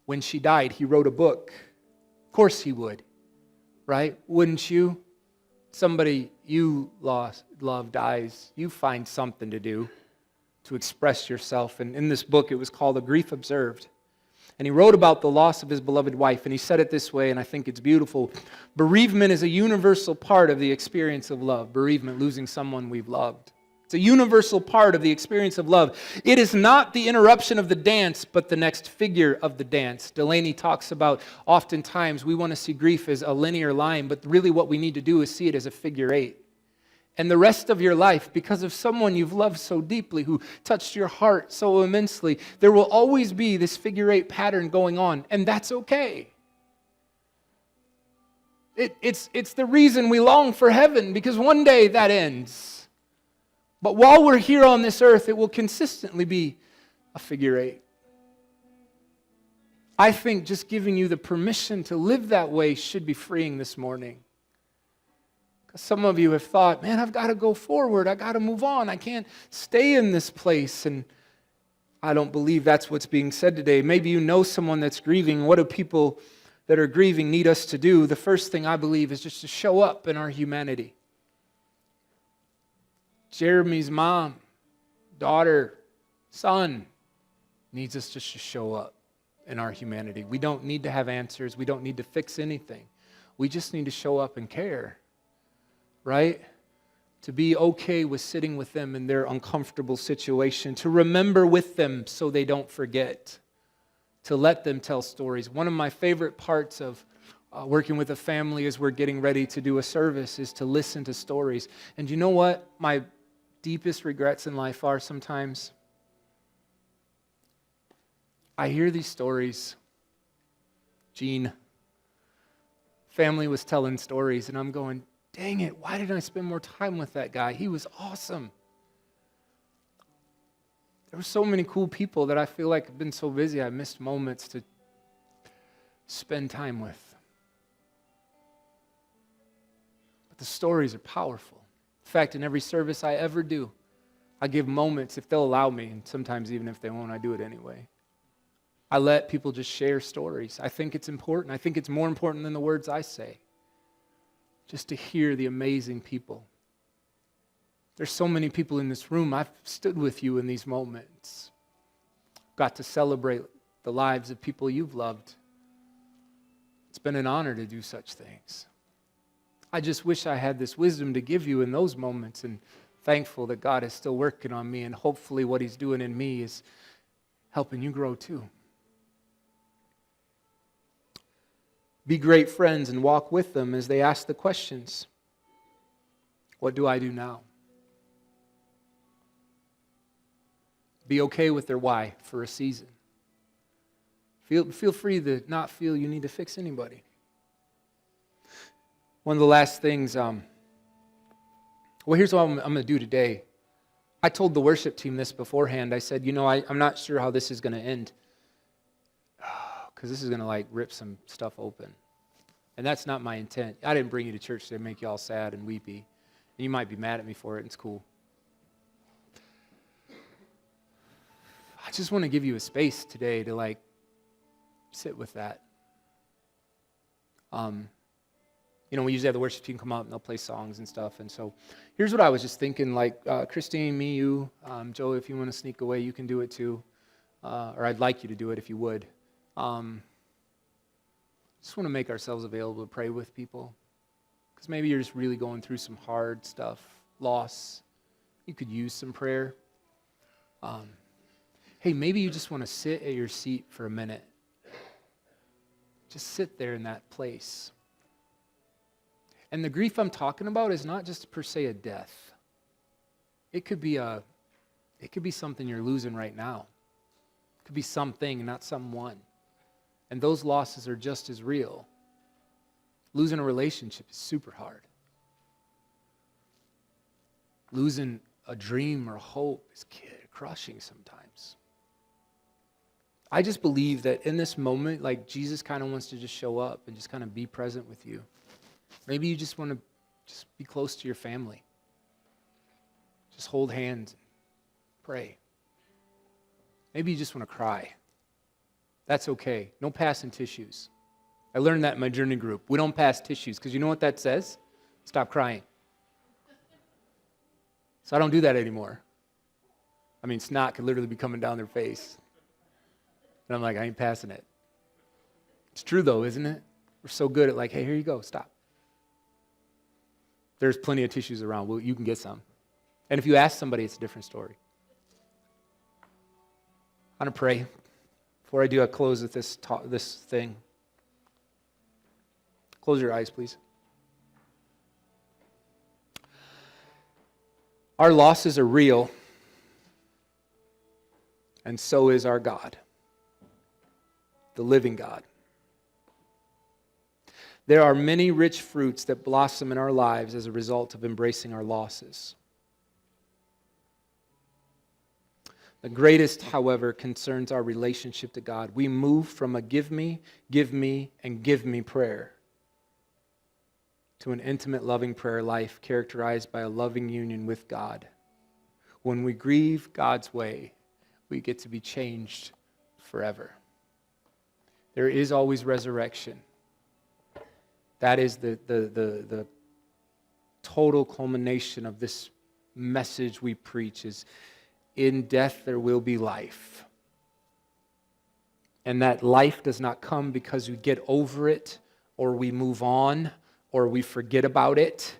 when she died, he wrote a book. Of course he would, right? Wouldn't you? Somebody you love dies, you find something to do to express yourself. And in this book, it was called A Grief Observed. And he wrote about the loss of his beloved wife, and he said it this way, and I think it's beautiful. Bereavement is a universal part of the experience of love. Bereavement, losing someone we've loved. It's a universal part of the experience of love. It is not the interruption of the dance, but the next figure of the dance. Delaney talks about oftentimes we want to see grief as a linear line, but really what we need to do is see it as a figure eight. And the rest of your life, because of someone you've loved so deeply, who touched your heart so immensely, there will always be this figure eight pattern going on, and that's okay. It's the reason we long for heaven, because one day that ends. But while we're here on this earth, it will consistently be a figure eight. I think just giving you the permission to live that way should be freeing this morning. Because some of you have thought, man, I've got to go forward. I've got to move on. I can't stay in this place. And I don't believe that's what's being said today. Maybe you know someone that's grieving. What do people that are grieving need us to do? The first thing I believe is just to show up in our humanity. Jeremy's mom, daughter, son needs us just to show up in our humanity. We don't need to have answers. We don't need to fix anything. We just need to show up and care, right? To be okay with sitting with them in their uncomfortable situation, to remember with them so they don't forget, to let them tell stories. One of my favorite parts of working with a family as we're getting ready to do a service is to listen to stories. And you know what my deepest regrets in life are sometimes? I hear these stories. Gene, family was telling stories, and I'm going, dang it, why didn't I spend more time with that guy? He was awesome. There were so many cool people that I feel like I've been so busy I missed moments to spend time with. But the stories are powerful. In fact, in every service I ever do, I give moments, if they'll allow me, and sometimes even if they won't, I do it anyway. I let people just share stories. I think it's important. I think it's more important than the words I say. Just to hear the amazing people. There's so many people in this room. I've stood with you in these moments. Got to celebrate the lives of people you've loved. It's been an honor to do such things. I just wish I had this wisdom to give you in those moments, and thankful that God is still working on me, and hopefully what He's doing in me is helping you grow too. Be great friends and walk with them as they ask the questions. What do I do now? Be okay with their why for a season. Feel free to not feel you need to fix anybody. One of the last things, here's what I'm going to do today. I told the worship team this beforehand. I said, I'm not sure how this is going to end. Because this is going to rip some stuff open. And that's not my intent. I didn't bring you to church to make you all sad and weepy. And you might be mad at me for it, and it's cool. I just want to give you a space today to sit with that. We usually have the worship team come up and they'll play songs and stuff. And so here's what I was just thinking, Christine, me, you, Joe, if you want to sneak away, you can do it too. Or I'd like you to do it if you would. Just want to make ourselves available to pray with people. Because maybe you're just really going through some hard stuff, loss. You could use some prayer. Hey, maybe you just want to sit at your seat for a minute. Just sit there in that place. And the grief I'm talking about is not just per se a death. It could be something you're losing right now. It could be something, not someone. And those losses are just as real. Losing a relationship is super hard. losing a dream or hope is crushing sometimes. I just believe that in this moment, like Jesus kind of wants to just show up and just kind of be present with you. Maybe you just want to just be close to your family. Just hold hands, pray. Maybe you just want to cry. That's okay. No passing tissues. I learned that in my journey group. We don't pass tissues because you know what that says? Stop crying. So I don't do that anymore. I mean, snot could literally be coming down their face. And I'm like, I ain't passing it. It's true though, isn't it? We're so good at like, hey, here you go, stop. There's plenty of tissues around. Well, you can get some. And if you ask somebody, it's a different story. I'm going to pray. Before I do, I close with this thing. Close your eyes, please. Our losses are real, and so is our God, the living God. There are many rich fruits that blossom in our lives as a result of embracing our losses. The greatest, however, concerns our relationship to God. We move from a give me, and give me prayer to an intimate, loving prayer life characterized by a loving union with God. When we grieve God's way, we get to be changed forever. There is always resurrection. That is the total culmination of this message we preach is in death there will be life. And that life does not come because we get over it or we move on or we forget about it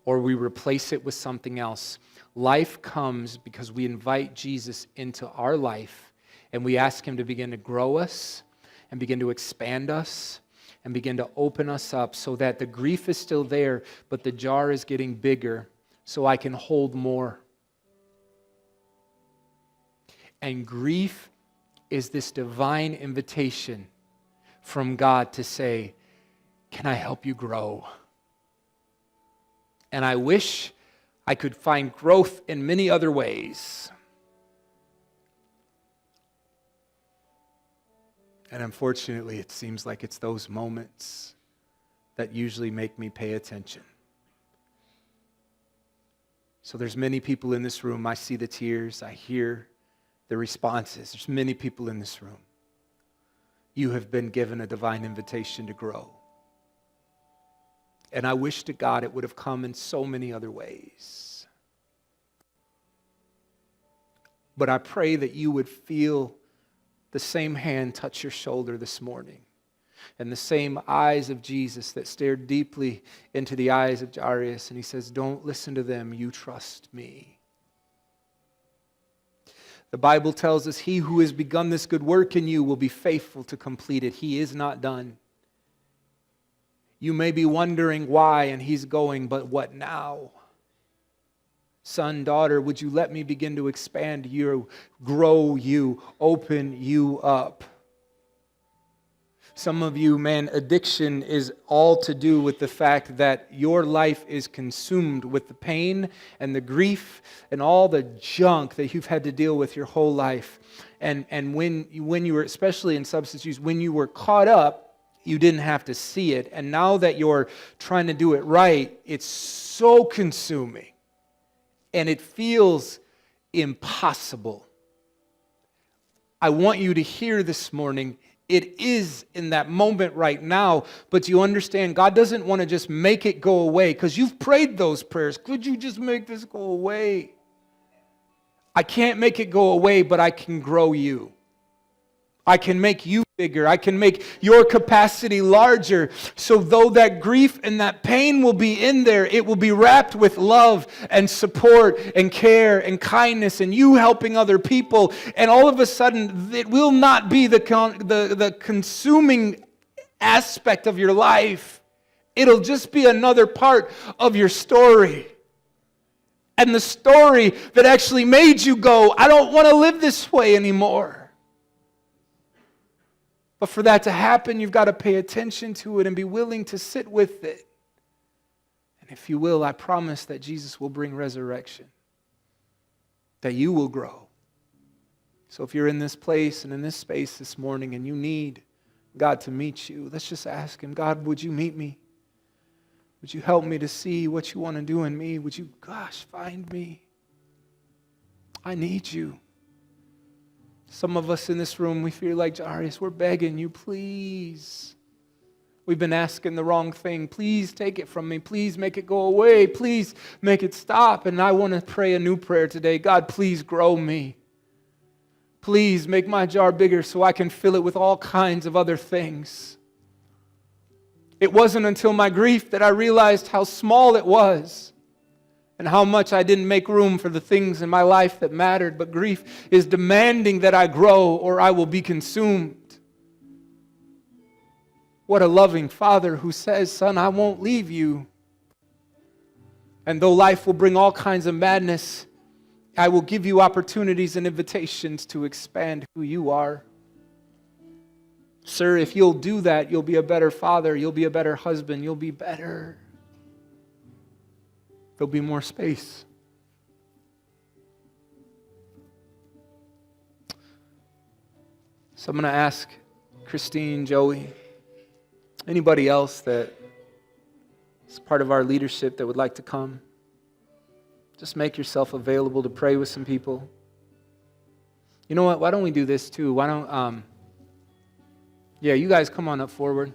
or we replace it with something else. Life comes because we invite Jesus into our life and we ask him to begin to grow us and begin to expand us and begin to open us up so that the grief is still there, but the jar is getting bigger so I can hold more. And grief is this divine invitation from God to say, can I help you grow? And I wish I could find growth in many other ways. And unfortunately, it seems like it's those moments that usually make me pay attention. So there's many people in this room. I see the tears. I hear the responses. There's many people in this room. You have been given a divine invitation to grow. And I wish to God it would have come in so many other ways. But I pray that you would feel the same hand touch your shoulder this morning, and the same eyes of Jesus that stared deeply into the eyes of Jairus, and he says, don't listen to them, you trust me. The Bible tells us, he who has begun this good work in you will be faithful to complete it. He is not done. You may be wondering why, and he's going, but what now? Son, daughter, would you let me begin to expand you, grow you, open you up? Some of you, man, addiction is all to do with the fact that your life is consumed with the pain and the grief and all the junk that you've had to deal with your whole life. And when you were, especially in substance use, when you were caught up, you didn't have to see it. And now that you're trying to do it right, it's so consuming. And it feels impossible. I want you to hear this morning, it is in that moment right now, but you understand God doesn't want to just make it go away because you've prayed those prayers. Could you just make this go away? I can't make it go away, but I can grow you. I can make you bigger. I can make your capacity larger. So though that grief and that pain will be in there, it will be wrapped with love and support and care and kindness and you helping other people. And all of a sudden, it will not be the consuming aspect of your life. It'll just be another part of your story. And the story that actually made you go, I don't want to live this way anymore. But for that to happen, you've got to pay attention to it and be willing to sit with it And if you will, I promise that Jesus will bring resurrection, that you will grow. So if you're in this place and in this space this morning and you need God to meet you, let's just ask Him, God, would you meet me? Would you help me to see what you want to do in me? Would you, find me? I need you. Some of us in this room, we feel like Jarius, we're begging you, please. We've been asking the wrong thing. Please take it from me. Please make it go away. Please make it stop. And I want to pray a new prayer today. God, please grow me. Please make my jar bigger so I can fill it with all kinds of other things. It wasn't until my grief that I realized how small it was and how much I didn't make room for the things in my life that mattered. But grief is demanding that I grow or I will be consumed. What a loving Father who says, son, I won't leave you. And though life will bring all kinds of madness, I will give you opportunities and invitations to expand who you are. Sir, if you'll do that, you'll be a better father, you'll be a better husband, you'll be better. There'll be more space. So I'm going to ask Christine, Joey, anybody else that is part of our leadership that would like to come. Just make yourself available to pray with some people. You know what? Why don't we do this too? Why don't, you guys come on up forward.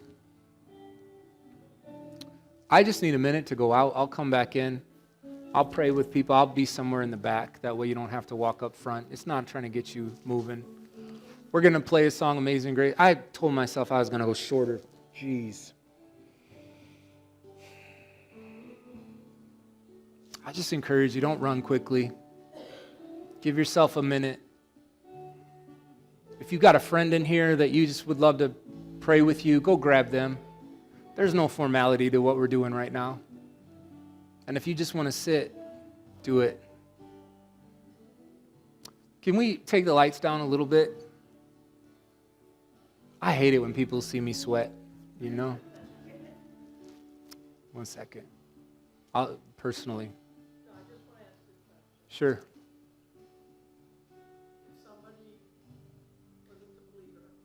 I just need a minute to go out. I'll come back in. I'll pray with people. I'll be somewhere in the back. That way you don't have to walk up front. It's not trying to get you moving. We're going to play a song, Amazing Grace. I told myself I was going to go shorter. Jeez. I just encourage you, don't run quickly. Give yourself a minute. If you've got a friend in here that you just would love to pray with you, go grab them. There's no formality to what we're doing right now. And if you just want to sit, do it. Can we take the lights down a little bit? I hate it when people see me sweat, you know? 1 second. Personally. Sure. If somebody wasn't a believer,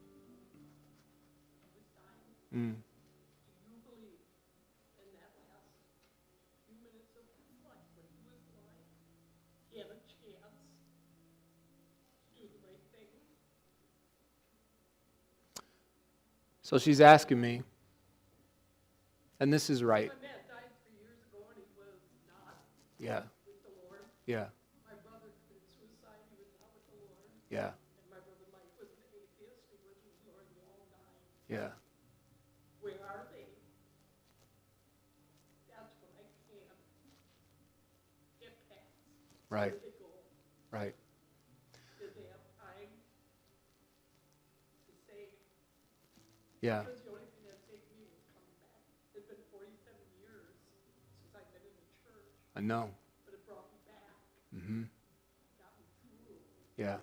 was dying, do you believe in that last few minutes of his life when he was alive, he had a chance to do the right thing? So she's asking me, and this is right. My man died 3 years ago and he was not. Yeah. Yeah. My brother committed suicide. He was not with the Lord. Yeah. And my brother Mike was an atheist. He was with the Lord. They all died. Yeah. Where are they? That's what I can't get past. Right. Where they go? Right. Did they have time to say? Yeah. Because the only thing that saved me was coming back. It's been 47 years since I've been in the church. I know. Mm-hmm. Yeah.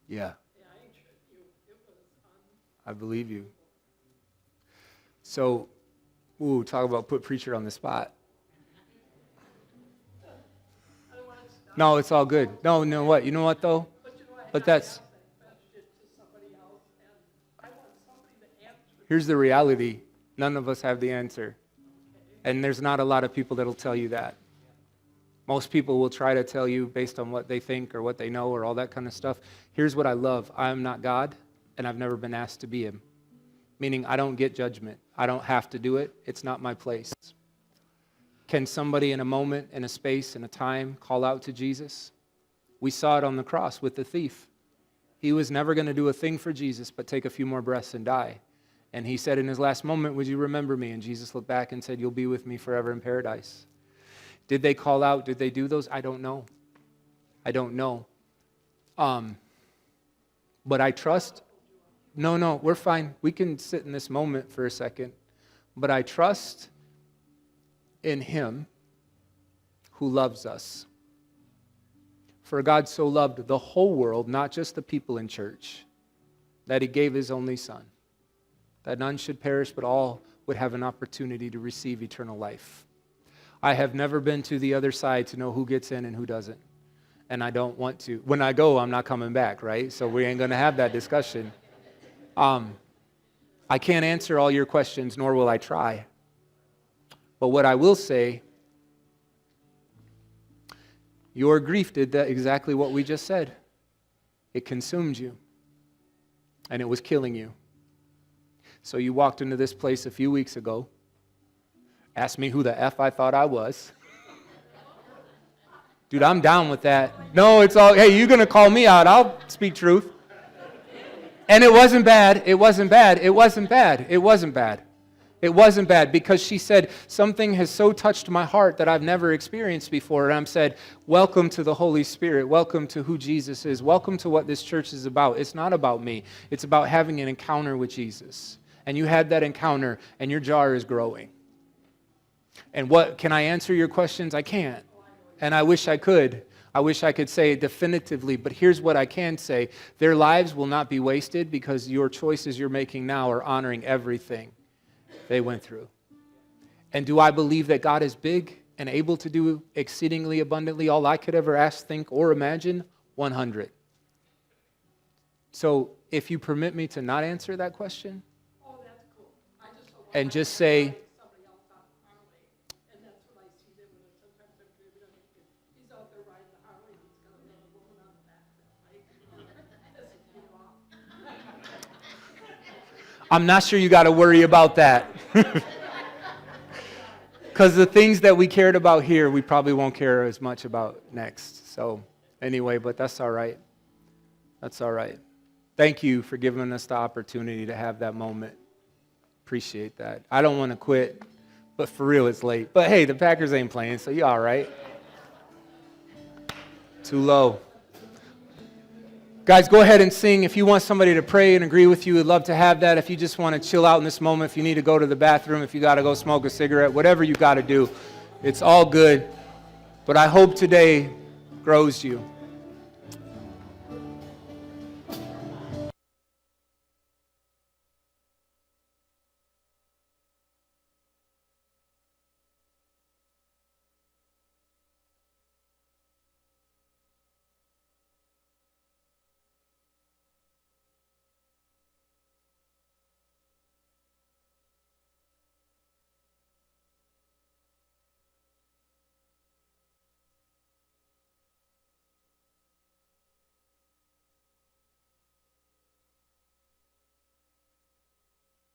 Yeah. I believe you. So, talk about put preacher on the spot. No, it's all good. No, you know what though? But that's. Here's the reality. None of us have the answer. And there's not a lot of people that'll tell you that. Most people will try to tell you based on what they think or what they know or all that kind of stuff. Here's what I love. I am not God, and I've never been asked to be Him. Meaning I don't get judgment. I don't have to do it. It's not my place. Can somebody in a moment, in a space, in a time call out to Jesus? We saw it on the cross with the thief. He was never going to do a thing for Jesus but take a few more breaths and die. And he said in his last moment, would you remember me? And Jesus looked back and said, you'll be with me forever in paradise. Did they call out? Did they do those? I don't know. But I trust. No, we're fine. We can sit in this moment for a second. But I trust in Him who loves us. For God so loved the whole world, not just the people in church, that he gave his only Son, that none should perish, but all would have an opportunity to receive eternal life. I have never been to the other side to know who gets in and who doesn't. And I don't want to. When I go, I'm not coming back, right? So we ain't going to have that discussion. I can't answer all your questions, nor will I try. But what I will say, your grief did that exactly what we just said. It consumed you. And it was killing you. So you walked into this place a few weeks ago, asked me who the F I thought I was. Dude, I'm down with that. No, it's all, hey, you're going to call me out. I'll speak truth. And it wasn't bad. It wasn't bad. It wasn't bad. It wasn't bad. It wasn't bad because she said, something has so touched my heart that I've never experienced before. And I said, welcome to the Holy Spirit. Welcome to who Jesus is. Welcome to what this church is about. It's not about me. It's about having an encounter with Jesus. And you had that encounter, and your jar is growing. And what, can I answer your questions? I can't. And I wish I could. I wish I could say it definitively, but here's what I can say. Their lives will not be wasted because your choices you're making now are honoring everything they went through. And do I believe that God is big and able to do exceedingly abundantly all I could ever ask, think, or imagine? 100. So if you permit me to not answer that question, and just say, I'm not sure you got to worry about that. Because the things that we cared about here, we probably won't care as much about next. So anyway, but that's all right. That's all right. Thank you for giving us the opportunity to have that moment. Appreciate that. I don't want to quit, but for real, it's late. But hey, the Packers ain't playing, so you all right. Too low. Guys, go ahead and sing. If you want somebody to pray and agree with you, we'd love to have that. If you just want to chill out in this moment, if you need to go to the bathroom, if you got to go smoke a cigarette, whatever you got to do, it's all good. But I hope today grows you.